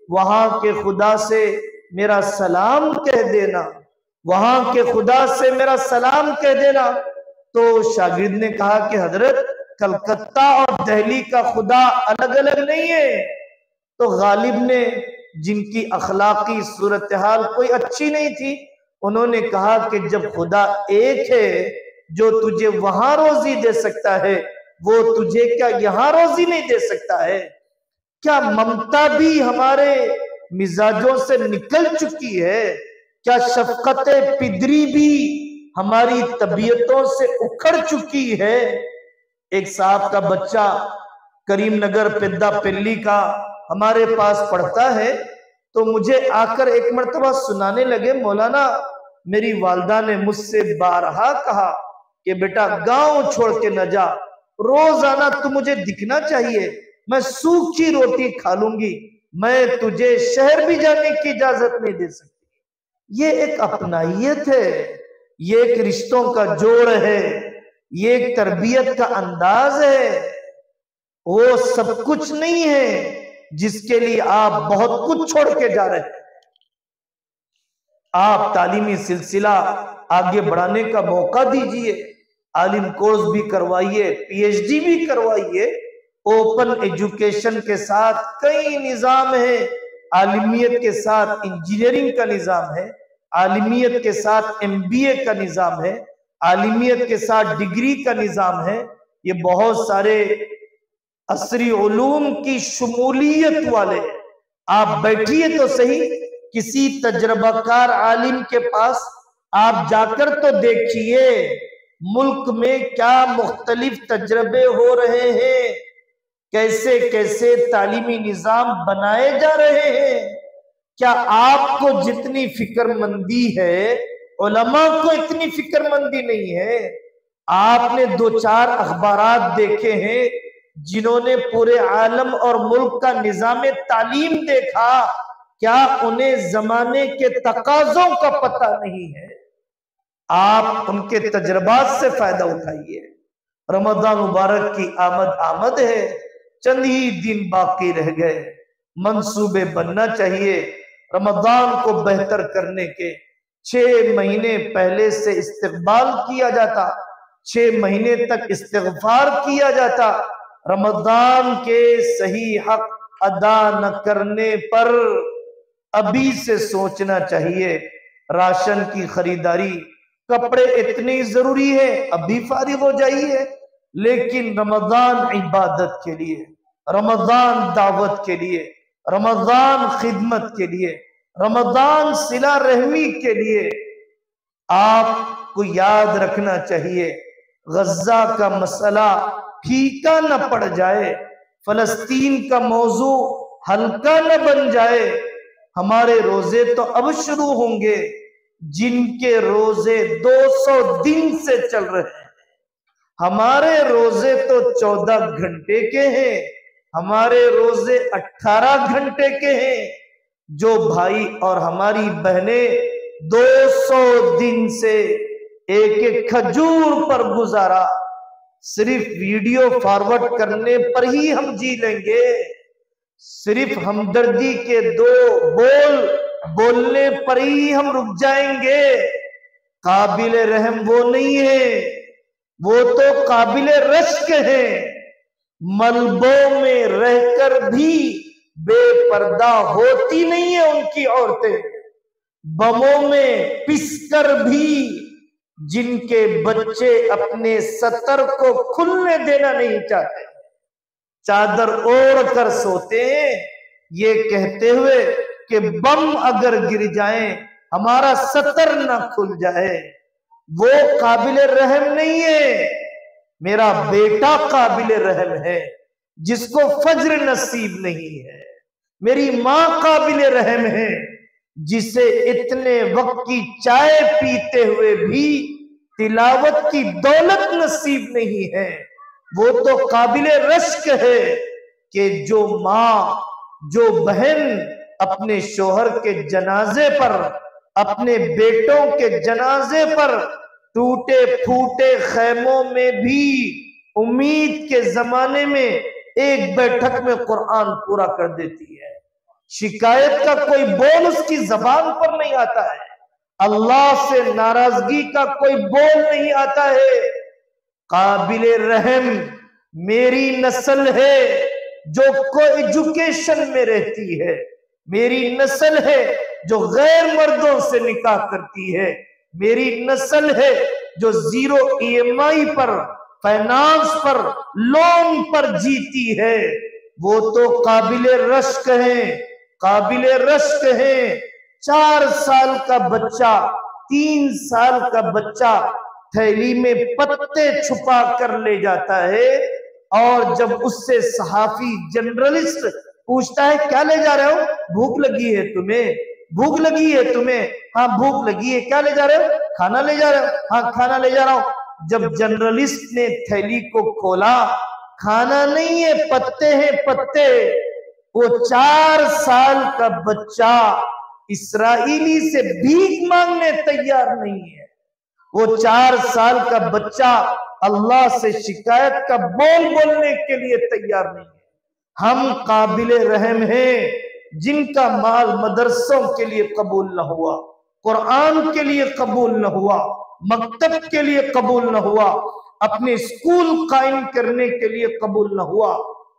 وہاں کے خدا سے میرا سلام کہہ دینا، وہاں کے خدا سے میرا سلام کہہ دینا۔ تو شاگرد نے کہا کہ حضرت کلکتہ اور دہلی کا خدا الگ الگ نہیں ہے۔ تو غالب نے، جن کی اخلاقی صورتحال کوئی اچھی نہیں تھی، انہوں نے کہا کہ جب خدا ایک ہے جو تجھے وہاں روزی دے سکتا ہے، وہ تجھے کیا یہاں روزی نہیں دے سکتا ہے؟ کیا ممتا بھی ہمارے مزاجوں سے نکل چکی ہے؟ کیا شفقت پدری بھی ہماری طبیعتوں سے اکھڑ چکی ہے؟ ایک صاحب کا بچہ کریم نگر پیدا پلی کا ہمارے پاس پڑھتا ہے، تو مجھے آ کر ایک مرتبہ سنانے لگے، مولانا میری والدہ نے مجھ سے بارہا کہا کہ بیٹا گاؤں چھوڑ کے نہ جا، روزانہ تو مجھے دکھنا چاہیے، میں سوکھی روٹی کھا لوں گی، میں تجھے شہر بھی جانے کی اجازت نہیں دے سکتی۔ یہ ایک اپنائیت ہے، یہ ایک رشتوں کا جوڑ ہے، یہ ایک تربیت کا انداز ہے، وہ سب کچھ نہیں ہے جس کے لیے آپ بہت کچھ چھوڑ کے جا رہے ہیں۔ آپ تعلیمی سلسلہ آگے بڑھانے کا موقع دیجئے، عالم کورس بھی کروائیے، پی ایچ ڈی بھی کروائیے، اوپن ایجوکیشن کے ساتھ کئی نظام ہیں، عالمیت کے ساتھ انجینئرنگ کا نظام ہے، عالمیت کے ساتھ ایم بی اے کا نظام ہے، عالمیت کے ساتھ ڈگری کا نظام ہے، یہ بہت سارے عصری علوم کی شمولیت والے۔ آپ بیٹھیے تو صحیح کسی تجربہ کار عالم کے پاس، آپ جا کر تو دیکھیے ملک میں کیا مختلف تجربے ہو رہے ہیں، کیسے کیسے تعلیمی نظام بنائے جا رہے ہیں۔ کیا آپ کو جتنی فکر مندی ہے علماء کو اتنی فکر مندی نہیں ہے؟ آپ نے 2-4 اخبارات دیکھے ہیں جنہوں نے پورے عالم اور ملک کا نظام تعلیم دیکھا، کیا انہیں زمانے کے تقاضوں کا پتہ نہیں ہے؟ آپ ان کے تجربات سے فائدہ اٹھائیے۔ رمضان مبارک کی آمد ہے، چند ہی دن باقی رہ گئے، منصوبے بننا چاہیے۔ رمضان کو بہتر کرنے کے 6 مہینے پہلے سے استقبال کیا جاتا، 6 مہینے تک استغفار کیا جاتا۔ رمضان کے صحیح حق ادا نہ کرنے پر ابھی سے سوچنا چاہیے۔ راشن کی خریداری، کپڑے اتنی ضروری ہے، ابھی فارغ ہو جائیے، لیکن رمضان عبادت کے لیے، رمضان دعوت کے لیے، رمضان خدمت کے لیے، رمضان صلہ رحمی کے لیے آپ کو یاد رکھنا چاہیے۔ غزہ کا مسئلہ پھیکا نہ پڑ جائے، فلسطین کا موضوع ہلکا نہ بن جائے۔ ہمارے روزے تو اب شروع ہوں گے، جن کے روزے 200 دن سے چل رہے ہیں، ہمارے روزے تو 14 گھنٹے کے ہیں، ہمارے روزے 18 گھنٹے کے ہیں۔ جو بھائی اور ہماری بہنیں 200 دن سے ایک کھجور پر گزارا، صرف ویڈیو فارورڈ کرنے پر ہی ہم جی لیں گے، صرف ہمدردی کے 2 بول بولنے پر ہی ہم رک جائیں گے۔ قابل رحم وہ نہیں ہے، وہ تو قابل رشک ہے۔ ملبوں میں رہ کر بھی بے پردہ ہوتی نہیں ہیں ان کی عورتیں، بموں میں پس کر بھی جن کے بچے اپنے سطر کو کھلنے دینا نہیں چاہتے، چادر اوڑھ کر سوتے ہیں یہ کہتے ہوئے کہ بم اگر گر جائیں ہمارا سطر نہ کھل جائے۔ وہ قابل رحم نہیں ہے۔ میرا بیٹا قابل رحم ہے جس کو فجر نصیب نہیں ہے، میری ماں قابل رحم ہے جسے اتنے وقت کی چائے پیتے ہوئے بھی تلاوت کی دولت نصیب نہیں ہے۔ وہ تو قابل رشک ہے کہ جو ماں، جو بہن اپنے شوہر کے جنازے پر، اپنے بیٹوں کے جنازے پر ٹوٹے پھوٹے خیموں میں بھی امید کے زمانے میں ایک بیٹھک میں قرآن پورا کر دیتی ہے، شکایت کا کوئی بول اس کی زبان پر نہیں آتا ہے، اللہ سے ناراضگی کا کوئی بول نہیں آتا ہے۔ قابل رحم میری نسل ہے جو کو ایجوکیشن میں رہتی ہے، میری نسل ہے جو غیر مردوں سے نکاح کرتی ہے، میری نسل ہے جو 0 EMI پر، فائنانس پر، لون پر جیتی ہے۔ وہ تو قابل رشک ہیں، قابل رشک ہیں۔ 4 سال کا بچہ، 3 سال کا بچہ تھیلی میں پتے چھپا کر لے جاتا ہے، اور جب اس سے صحافی جرنلسٹ پوچھتا ہے کیا لے جا رہے ہو؟ بھوک لگی ہے تمہیں؟ بھوک لگی ہے تمہیں؟ ہاں بھوک لگی ہے۔ کیا لے جا رہے ہو؟ کھانا لے جا رہے ہو؟ ہاں کھانا لے جا رہا ہوں۔ جب جرنلسٹ نے تھیلی کو کھولا، کھانا نہیں ہے، پتے ہیں پتے۔ وہ 4 سال کا بچہ اسرائیلی سے بھیک مانگنے تیار نہیں ہے، وہ 4 سال کا بچہ اللہ سے شکایت کا بول بولنے کے لیے تیار نہیں ہے۔ ہم قابل رحم ہیں جن کا مال مدرسوں کے لیے قبول نہ ہوا، قرآن کے لیے قبول نہ ہوا، مکتب کے لیے قبول نہ ہوا، اپنے اسکول قائم کرنے کے لیے قبول نہ ہوا،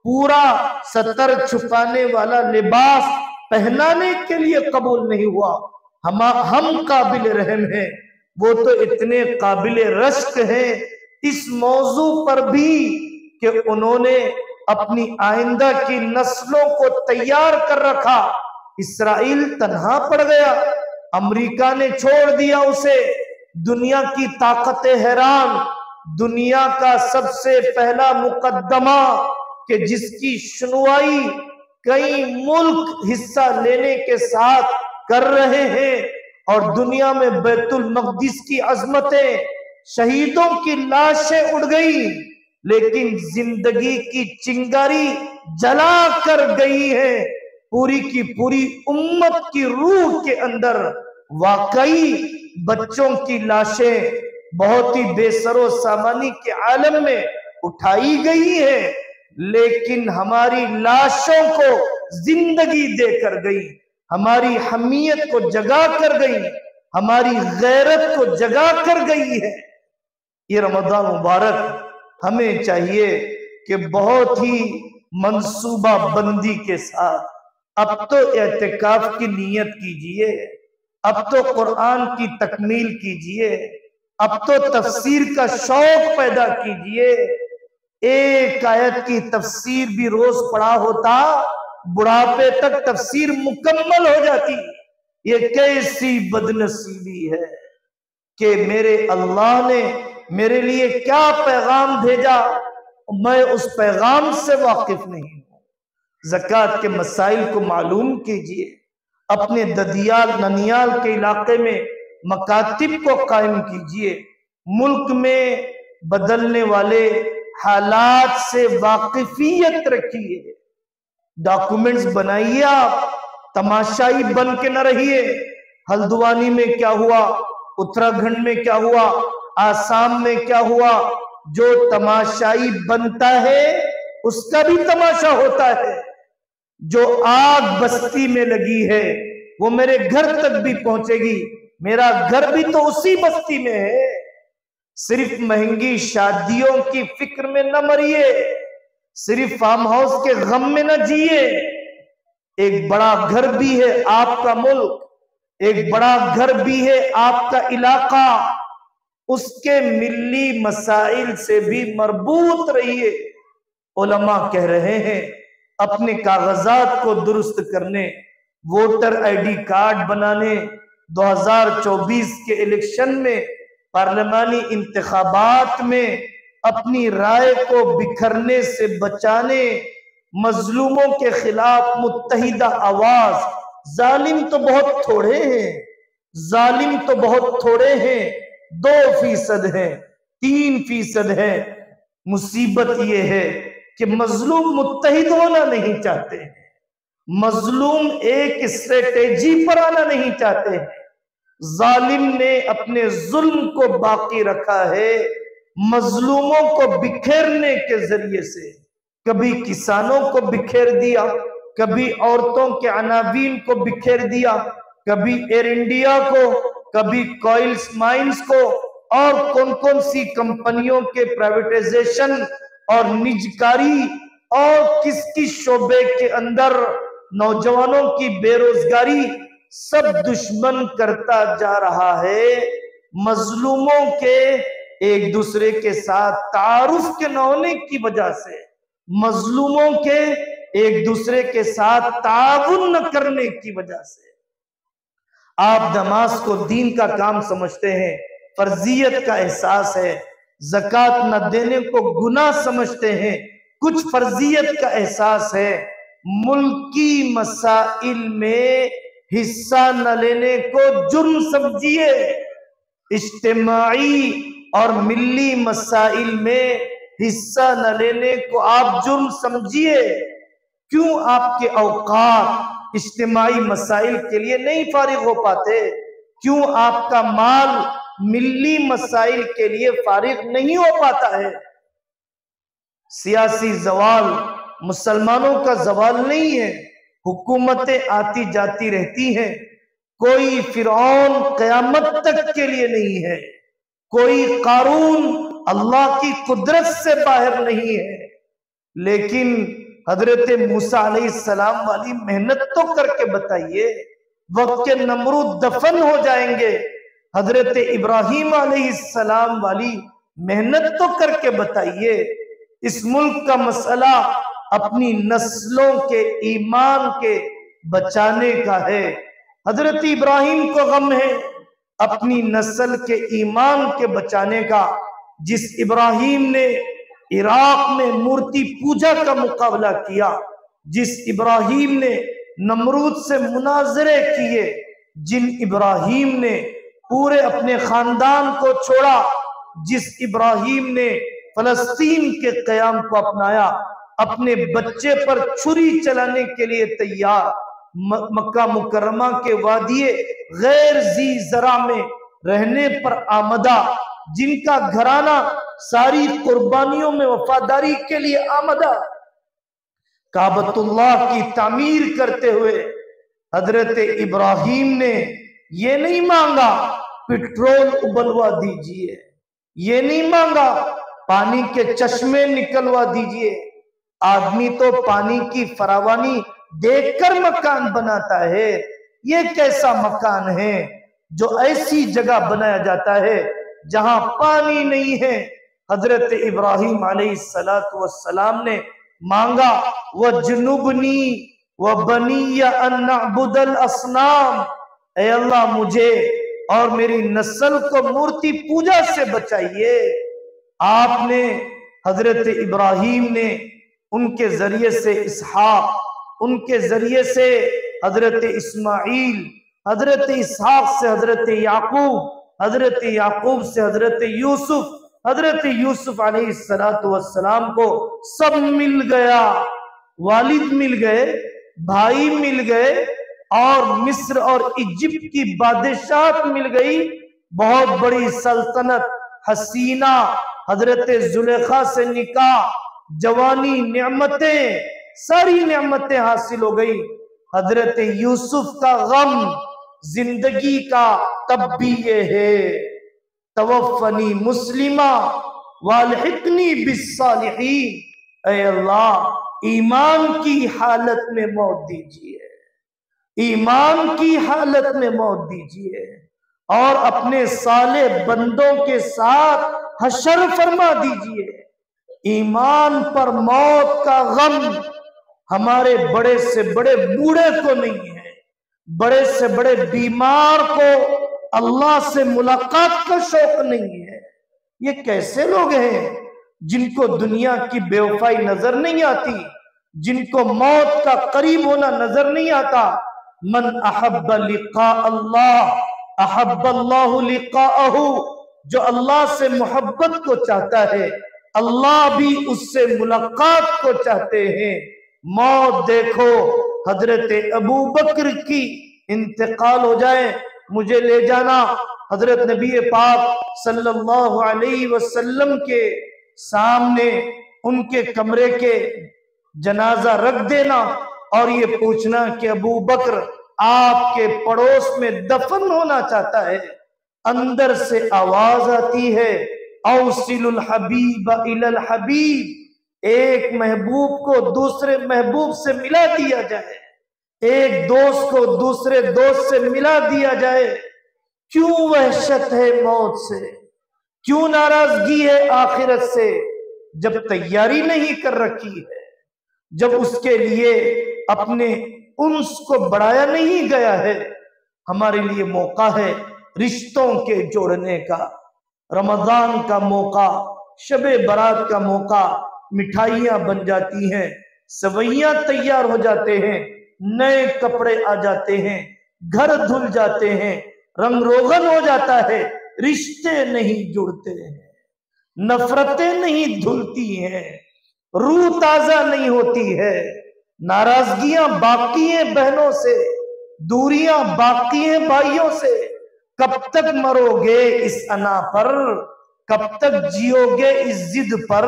پورا سطر چھپانے والا لباس پہنانے کے لیے قبول نہیں ہوا۔ ہم قابل رحم ہیں، وہ تو اتنے قابل رشک ہیں اس موضوع پر بھی کہ انہوں نے اپنی آئندہ کی نسلوں کو تیار کر رکھا۔ اسرائیل تنہا پڑ گیا، امریکہ نے چھوڑ دیا اسے، دنیا کی طاقت حیران، دنیا کا سب سے پہلا مقدمہ کہ جس کی شنوائی کئی ملک حصہ لینے کے ساتھ کر رہے ہیں، اور دنیا میں بیت المقدس کی عظمتیں، شہیدوں کی لاشیں اڑ گئی، لیکن زندگی کی چنگاری جلا کر گئی ہے۔ پوری کی پوری امت کی روح کے اندر واقعی بچوں کی لاشیں بہت ہی بے سر و سامانی کے عالم میں اٹھائی گئی ہے، لیکن ہماری لاشوں کو زندگی دے کر گئی، ہماری حمیت کو جگا کر گئی، ہماری غیرت کو جگا کر گئی ہے۔ یہ رمضان مبارک ہمیں چاہیے کہ بہت ہی منصوبہ بندی کے ساتھ اب تو اعتکاف کی نیت کیجئے، اب تو قرآن کی تکمیل کیجئے، اب تو تفسیر کا شوق پیدا کیجئے۔ ایک آیت کی تفسیر بھی روز پڑھا ہوتا، بڑھاپے تک تفسیر مکمل ہو جاتی۔ یہ کیسی بدنصیبی ہے کہ میرے اللہ نے میرے لیے کیا پیغام بھیجا، میں اس پیغام سے واقف نہیں ہوں۔ زکوٰۃ کے مسائل کو معلوم کیجئے، اپنے ددیال ننیال کے علاقے میں مکاتب کو قائم کیجئے، ملک میں بدلنے والے حالات سے واقفیت رکھیے، ڈاکومنٹس بنائیے، آپ تماشائی بن کے نہ رہیے۔ ہلدوانی میں کیا ہوا، اتراکھنڈ میں کیا ہوا، آسام میں کیا ہوا، جو تماشائی بنتا ہے اس کا بھی تماشا ہوتا ہے۔ جو آگ بستی میں لگی ہے وہ میرے گھر تک بھی پہنچے گی، میرا گھر بھی تو اسی بستی میں ہے۔ صرف مہنگی شادیوں کی فکر میں نہ مریے، صرف فارم ہاؤس کے غم میں نہ جیے۔ ایک بڑا گھر بھی ہے آپ کا ملک، ایک بڑا گھر بھی ہے آپ کا علاقہ، اس کے ملی مسائل سے بھی مربوط رہیے۔ علماء کہہ رہے ہیں اپنے کاغذات کو درست کرنے، ووٹر آئی ڈی کارڈ بنانے، 2024 کے الیکشن میں، پارلیمانی انتخابات میں اپنی رائے کو بکھرنے سے بچانے، مظلوموں کے خلاف متحدہ آواز۔ ظالم تو بہت تھوڑے ہیں، ظالم تو بہت تھوڑے ہیں، 2% ہیں، 3% ہیں۔ مصیبت یہ ہے کہ مظلوم متحد ہونا نہیں چاہتے ہیں، مظلوم ایک اسٹریٹجی پر آنا نہیں چاہتے ہیں۔ ظالم نے اپنے ظلم کو باقی رکھا ہے مظلوموں کو بکھیرنے کے ذریعے سے۔ کبھی کسانوں کو بکھیر دیا، کبھی عورتوں کے عناوین کو بکھیر دیا، کبھی ایئر انڈیا کو، کبھی کوئلز مائنز کو، اور کون سی کمپنیوں کے پرائیویٹائزیشن اور نجکاری، اور کس کی شعبے کے اندر نوجوانوں کی بے روزگاری، سب دشمن کرتا جا رہا ہے۔ مظلوموں کے ایک دوسرے کے ساتھ تعارف کے نہ ہونے کی وجہ سے، مظلوموں کے ایک دوسرے کے ساتھ تعاون نہ کرنے کی وجہ سے، آپ نماز کو دین کا کام سمجھتے ہیں، فرضیت کا احساس ہے، زکوٰۃ نہ دینے کو گناہ سمجھتے ہیں، کچھ فرضیت کا احساس ہے، ملکی مسائل میں حصہ نہ لینے کو جرم سمجھیے، اجتماعی اور ملی مسائل میں حصہ نہ لینے کو آپ جرم سمجھیے۔ کیوں آپ کے اوقات اجتماعی مسائل کے لیے نہیں فارغ ہو پاتے؟ کیوں آپ کا مال ملی مسائل کے لیے فارغ نہیں ہو پاتا ہے؟ سیاسی زوال مسلمانوں کا زوال نہیں ہے، حکومتیں آتی جاتی رہتی ہیں، کوئی فرعون قیامت تک کے لیے نہیں ہے، کوئی قارون اللہ کی قدرت سے باہر نہیں ہے، لیکن حضرت موسیٰ علیہ السلام والی محنت تو کر کے بتائیے، وقت کے نمرود دفن ہو جائیں گے، حضرت ابراہیم علیہ السلام والی محنت تو کر کے بتائیے۔ اس ملک کا مسئلہ اپنی نسلوں کے ایمان کے بچانے کا ہے۔ حضرت ابراہیم کو غم ہے اپنی نسل کے ایمان کے بچانے کا۔ جس ابراہیم نے عراق میں مورتی پوجا کا مقابلہ کیا، جس ابراہیم نے نمرود سے مناظرے کیے، جن ابراہیم نے پورے اپنے خاندان کو چھوڑا، جس ابراہیم نے فلسطین کے قیام کو اپنایا، اپنے بچے پر چھری چلانے کے لیے تیار، مکہ مکرمہ کے وادی غیر ذی زرع میں رہنے پر آمدہ، جن کا گھرانہ ساری قربانیوں میں وفاداری کے لیے آمدہ، کعبۃ اللہ کی تعمیر کرتے ہوئے حضرت ابراہیم نے یہ نہیں مانگا پٹرول ابلوا دیجئے، یہ نہیں مانگا پانی کے چشمے نکلوا دیجئے۔ آدمی تو پانی کی فراوانی دیکھ کر مکان بناتا ہے، یہ کیسا مکان ہے جو ایسی جگہ بنایا جاتا ہے جہاں پانی نہیں ہے؟ حضرت ابراہیم علیہ السلام نے مانگا وَجْنُبْنِي وَبَنِيَّ أَن نَعْبُدَ الْأَصْنَامَ، اے اللہ مجھے اور میری نسل کو مورتی پوجا سے بچائیے۔ آپ نے حضرت ابراہیم نے ان کے ذریعے سے اسحاق، ان کے ذریعے سے حضرت اسماعیل، حضرت اسحاق سے حضرت یعقوب، حضرت یعقوب سے حضرت یوسف، حضرت یوسف علیہ السلام کو سب مل گیا، والد مل گئے، بھائی مل گئے، اور مصر اور ایجپٹ کی بادشاہت مل گئی، بہت بڑی سلطنت، حسینہ، حضرت زلیخا سے نکاح، جوانی، نعمتیں، ساری نعمتیں حاصل ہو گئی۔ حضرت یوسف کا غم زندگی کا تب بھی یہ ہے، توفنی مسلمہ والحقنی بالصالحین، اے اللہ ایمان کی حالت میں موت دیجیے، ایمان کی حالت میں موت دیجیے، اور اپنے صالح بندوں کے ساتھ حشر فرما دیجیے۔ ایمان پر موت کا غم ہمارے بڑے سے بڑے بوڑھے کو نہیں ہے، بڑے سے بڑے بیمار کو اللہ سے ملاقات کا شوق نہیں ہے۔ یہ کیسے لوگ ہیں جن کو دنیا کی بے وفائی نظر نہیں آتی، جن کو موت کا قریب ہونا نظر نہیں آتا؟ من احب لقاء اللہ احب اللہ لقاءہ، جو اللہ سے محبت کو چاہتا ہے اللہ بھی اس سے ملاقات کو چاہتے ہیں۔ موت دیکھو، حضرت ابو بکر کی انتقال ہو جائے، مجھے لے جانا، حضرت نبی پاک صلی اللہ علیہ وسلم کے سامنے ان کے کمرے کے جنازہ رکھ دینا اور یہ پوچھنا کہ ابو بکر آپ کے پڑوس میں دفن ہونا چاہتا ہے۔ اندر سے آواز آتی ہے اوصل الحبیب الی الحبیب، ایک محبوب کو دوسرے محبوب سے ملا دیا جائے، ایک دوست کو دوسرے دوست سے ملا دیا جائے۔ کیوں وحشت ہے موت سے، کیوں ناراضگی ہے آخرت سے، جب تیاری نہیں کر رکھی ہے، جب اس کے لیے اپنے انس کو بڑھایا نہیں گیا ہے۔ ہمارے لیے موقع ہے رشتوں کے جوڑنے کا، رمضان کا موقع، شب برات کا موقع، مٹھائیاں بن جاتی ہیں، سویاں تیار ہو جاتے ہیں، نئے کپڑے آ جاتے ہیں، گھر دھل جاتے ہیں، رنگ روغن ہو جاتا ہے، رشتے نہیں جڑتے ہیں، نفرتیں نہیں دھلتی ہیں، روح تازہ نہیں ہوتی ہے، ناراضگیاں باقی ہیں بہنوں سے، دوریاں باقی ہیں بھائیوں سے۔ کب تک مرو گے اس انا پر، کب تک جیو گے اس ضد پر،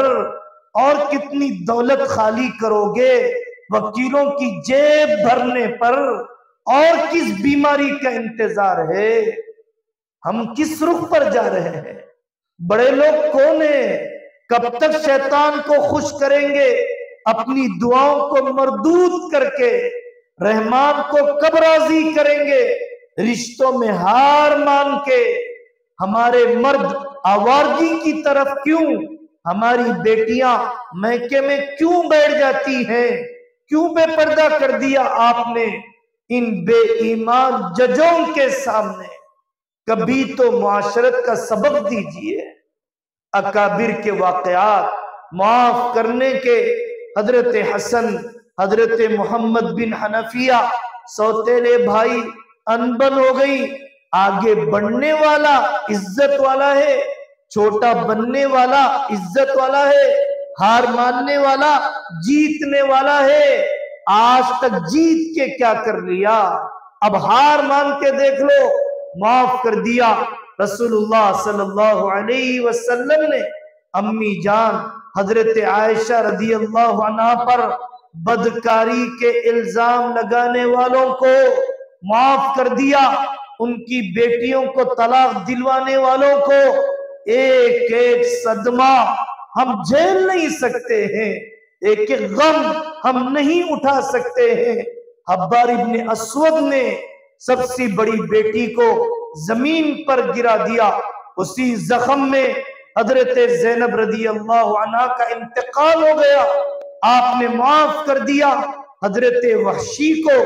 اور کتنی دولت خالی کرو گے وکیلوں کی جیب بھرنے پر، اور کس بیماری کا انتظار ہے؟ ہم کس رخ پر جا رہے ہیں؟ بڑے لوگ کون ہیں؟ کب تک شیطان کو خوش کریں گے اپنی دعاؤں کو مردود کر کے؟ رحمان کو کب راضی کریں گے رشتوں میں ہار مان کے؟ ہمارے مرد آوارگی کی طرف کیوں، ہماری بیٹیاں میکے میں کیوں بیٹھ جاتی ہیں؟ کیوں بے پردہ کر دیا آپ نے ان بے ایمان ججوں کے سامنے؟ کبھی تو معاشرت کا سبق دیجئے۔ اکابر کے واقعات معاف کرنے کے، حضرت حسن حضرت محمد بن حنفیہ سوتیلے بھائی انبن ہو گئی. آگے بڑھنے والا عزت والا ہے، چھوٹا بننے والا عزت والا ہے، ہار ماننے والا جیتنے والا ہے. آج تک جیت کے کیا کر لیا، اب ہار مان کے دیکھ لو. معاف کر دیا. رسول اللہ صلی اللہ علیہ وسلم نے امی جان حضرت عائشہ رضی اللہ عنہ پر بدکاری کے الزام لگانے والوں کو معاف کر دیا. ان کی بیٹیوں کو طلاق دلوانے والوں کو ایک ایک صدمہ ہم جھیل نہیں سکتے ہیں، ایک ایک غم ہم نہیں اٹھا سکتے ہیں. حبار ابن اسود نے سب سے بڑی بیٹی کو زمین پر گرا دیا. اسی زخم میں حضرت زینب رضی اللہ عنہ کا انتقال ہو گیا. آپ نے معاف کر دیا حضرت وحشی کو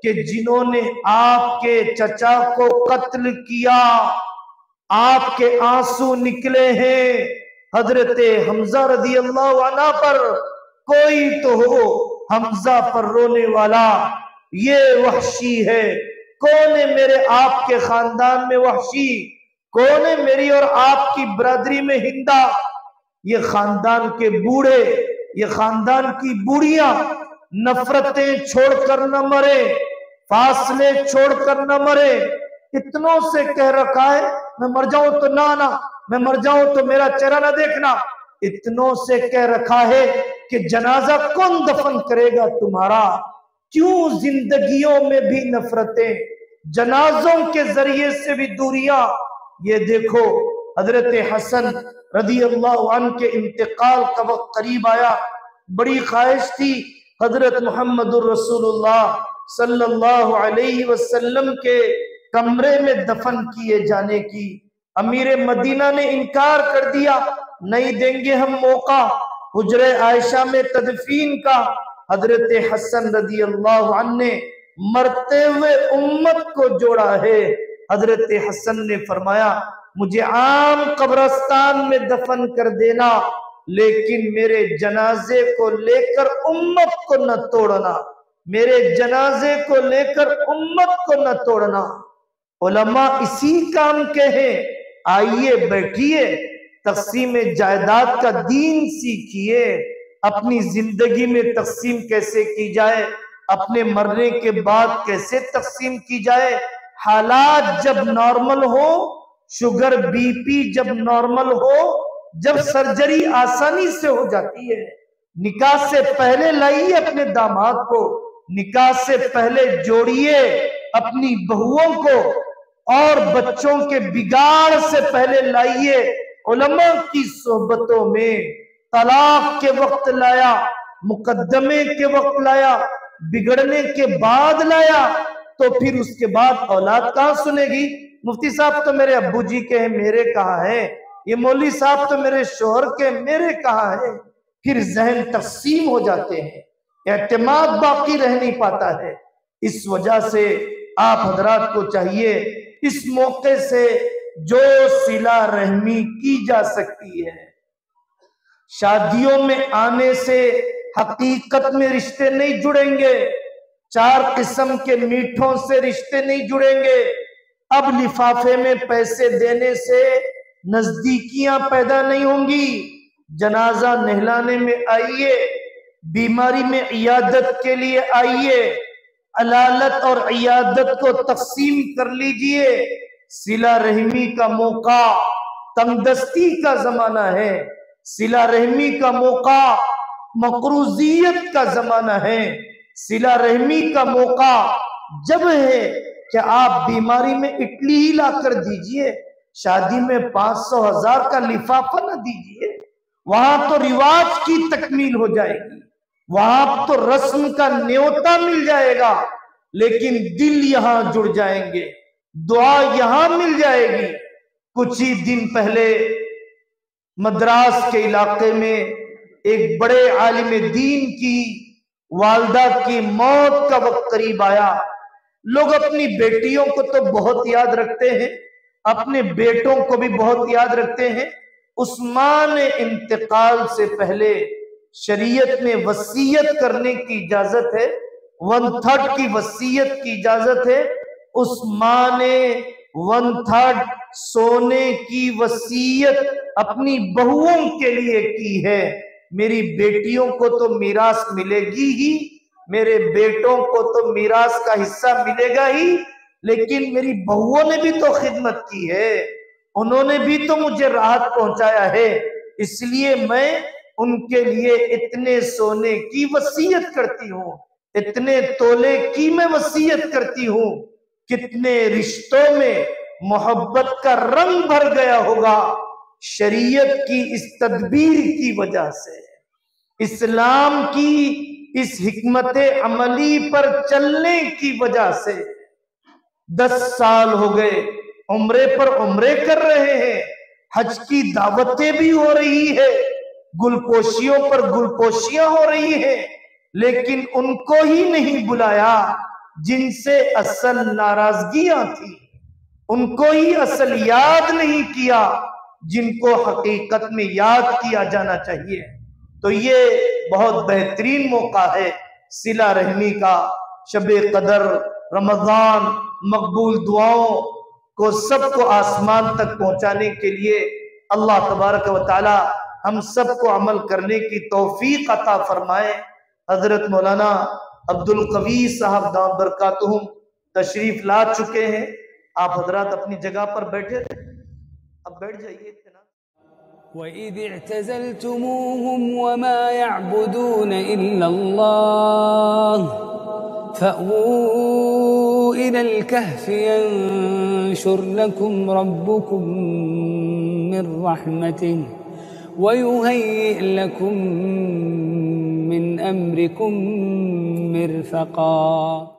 کہ جنہوں نے آپ کے چچا کو قتل کیا، آپ کے آنسو نکلے ہیں. حضرت حمزہ رضی اللہ عنہ پر کوئی تو ہو حمزہ پر رونے والا، یہ وحشی ہے. کون ہے میرے آپ کے خاندان میں وحشی؟ کون ہے میری اور آپ کی برادری میں ہندا؟ یہ خاندان کے بوڑھے، یہ خاندان کی بوڑھیاں نفرتیں چھوڑ کر نہ مرے، فاصلے چھوڑ کر نہ مرے. اتنوں سے کہہ رکھا ہے میں مر جاؤں تو نہ میں مر جاؤں تو میرا چہرہ نہ دیکھنا. اتنوں سے کہہ رکھا ہے کہ جنازہ کون دفن کرے گا تمہارا؟ کیوں زندگیوں میں بھی نفرتیں، جنازوں کے ذریعے سے بھی دوریاں. یہ دیکھو حضرت حسن رضی اللہ عنہ کے انتقال کا وقت قریب آیا. بڑی خواہش تھی حضرت محمد الرسول اللہ صلی اللہ علیہ وسلم کے کمرے میں دفن کیے جانے کی. امیر مدینہ نے انکار کر دیا، نہیں دیں گے ہم موقع حجرہ عائشہ میں تدفین کا. حضرت حسن رضی اللہ عنہ نے مرتے ہوئے امت کو جوڑا ہے. حضرت حسن نے فرمایا مجھے عام قبرستان میں دفن کر دینا، لیکن میرے جنازے کو لے کر امت کو نہ توڑنا، میرے جنازے کو لے کر امت کو نہ توڑنا. علماء اسی کام کے ہیں. آئیے بیٹھیے، تقسیم جائیداد کا دین سیکھیے. اپنی زندگی میں تقسیم کیسے کی جائے، اپنے مرنے کے بعد کیسے تقسیم کی جائے. حالات جب نارمل ہو، شوگر بی پی جب نارمل ہو، جب سرجری آسانی سے ہو جاتی ہے، نکاح سے پہلے لائیے اپنے داماد کو، نکاح سے پہلے جوڑیے اپنی بہوؤں کو، اور بچوں کے بگاڑ سے پہلے لائیے. علماء کی صحبتوں میں طلاق کے وقت لایا، مقدمے کے وقت لایا، بگڑنے کے بعد لایا، تو پھر اس کے بعد اولاد کہاں سنے گی؟ مفتی صاحب تو میرے ابو جی کے ہیں، میرے کہاں ہے؟ یہ مولوی صاحب تو میرے شوہر کے، میرے کہاں ہے؟ پھر ذہن تقسیم ہو جاتے ہیں، اعتماد باقی رہ نہیں پاتا ہے. اس وجہ سے آپ حضرات کو چاہیے اس موقع سے جو صلہ رحمی کی جا سکتی ہے. شادیوں میں آنے سے حقیقت میں رشتے نہیں جڑیں گے، 4 قسم کے میٹھوں سے رشتے نہیں جڑیں گے. اب لفافے میں پیسے دینے سے نزدیکیاں پیدا نہیں ہوں گی. جنازہ نہلانے میں آئیے، بیماری میں عیادت کے لیے آئیے، علالت اور عیادت کو تقسیم کر لیجئے. صلہ رحمی کا موقع تنگدستی کا زمانہ ہے، صلہ رحمی کا موقع مقروضیت کا زمانہ ہے. صلہ رحمی کا موقع جب ہے کہ آپ بیماری میں اٹلی ہی لا کر دیجئے، شادی میں 500,000 کا لفافہ نہ دیجئے. وہاں تو رواج کی تکمیل ہو جائے گی، وہاں تو رسم کا نیوتا مل جائے گا، لیکن دل یہاں جڑ جائیں گے، دعا یہاں مل جائے گی. کچھ ہی دن پہلے مدراس کے علاقے میں ایک بڑے عالم دین کی والدہ کی موت کا وقت قریب آیا. لوگ اپنی بیٹیوں کو تو بہت یاد رکھتے ہیں، اپنے بیٹوں کو بھی بہت یاد رکھتے ہیں. عثمان انتقال سے پہلے شریعت میں وصیت کرنے کی اجازت ہے، 1/3 کی وصیت کی اجازت ہے۔ اس ماں نے 1/3 سونے کی وصیت اپنی بہوؤں کے لیے کی ہے۔ میری بیٹیوں کو تو میراث ملے گی ہی، میرے بیٹوں کو تو میراث کا حصہ ملے گا ہی، لیکن میری بہوؤں نے بھی تو خدمت کی ہے، انہوں نے بھی تو مجھے راحت پہنچایا ہے، اس لیے میں ان کے لیے اتنے سونے کی وصیت کرتی ہوں، اتنے تولے کی میں وصیت کرتی ہوں۔ کتنے رشتوں میں محبت کا رنگ بھر گیا ہوگا شریعت کی اس تدبیر کی وجہ سے، اسلام کی اس حکمت عملی پر چلنے کی وجہ سے۔ 10 سال ہو گئے عمرے پر عمرے کر رہے ہیں، حج کی دعوتیں بھی ہو رہی ہے، گلپوشیوں پر گلپوشیاں ہو رہی ہیں، لیکن ان کو ہی نہیں بلایا جن سے اصل ناراضگیاں تھیں، ان کو ہی اصل یاد نہیں کیا جن کو حقیقت میں یاد کیا جانا چاہیے۔ تو یہ بہت بہترین موقع ہے صلہ رحمی کا، شب قدر، رمضان، مقبول دعاؤں کو سب کو آسمان تک پہنچانے کے لیے اللہ تبارک و تعالی ہم سب کو عمل کرنے کی توفیق عطا فرمائے۔ حضرت مولانا عبدالقوی صاحب دام برکاتہم تشریف لا چکے ہیں، آپ حضرات اپنی جگہ پر بیٹھے، اب بیٹھ جائیے۔ وَإِذِ اعْتَزَلْتُمُوهُمْ وَمَا يَعْبُدُونَ إِلَّا اللَّهَ فَأْوُوا إِلَى الْكَهْفِ يَنشُرْ لَكُمْ رَبُّكُمْ مِنْ رَحْمَتِهِ وَيُهَيِّئْ لَكُمْ مِنْ أَمْرِكُمْ مِرْفَقًا۔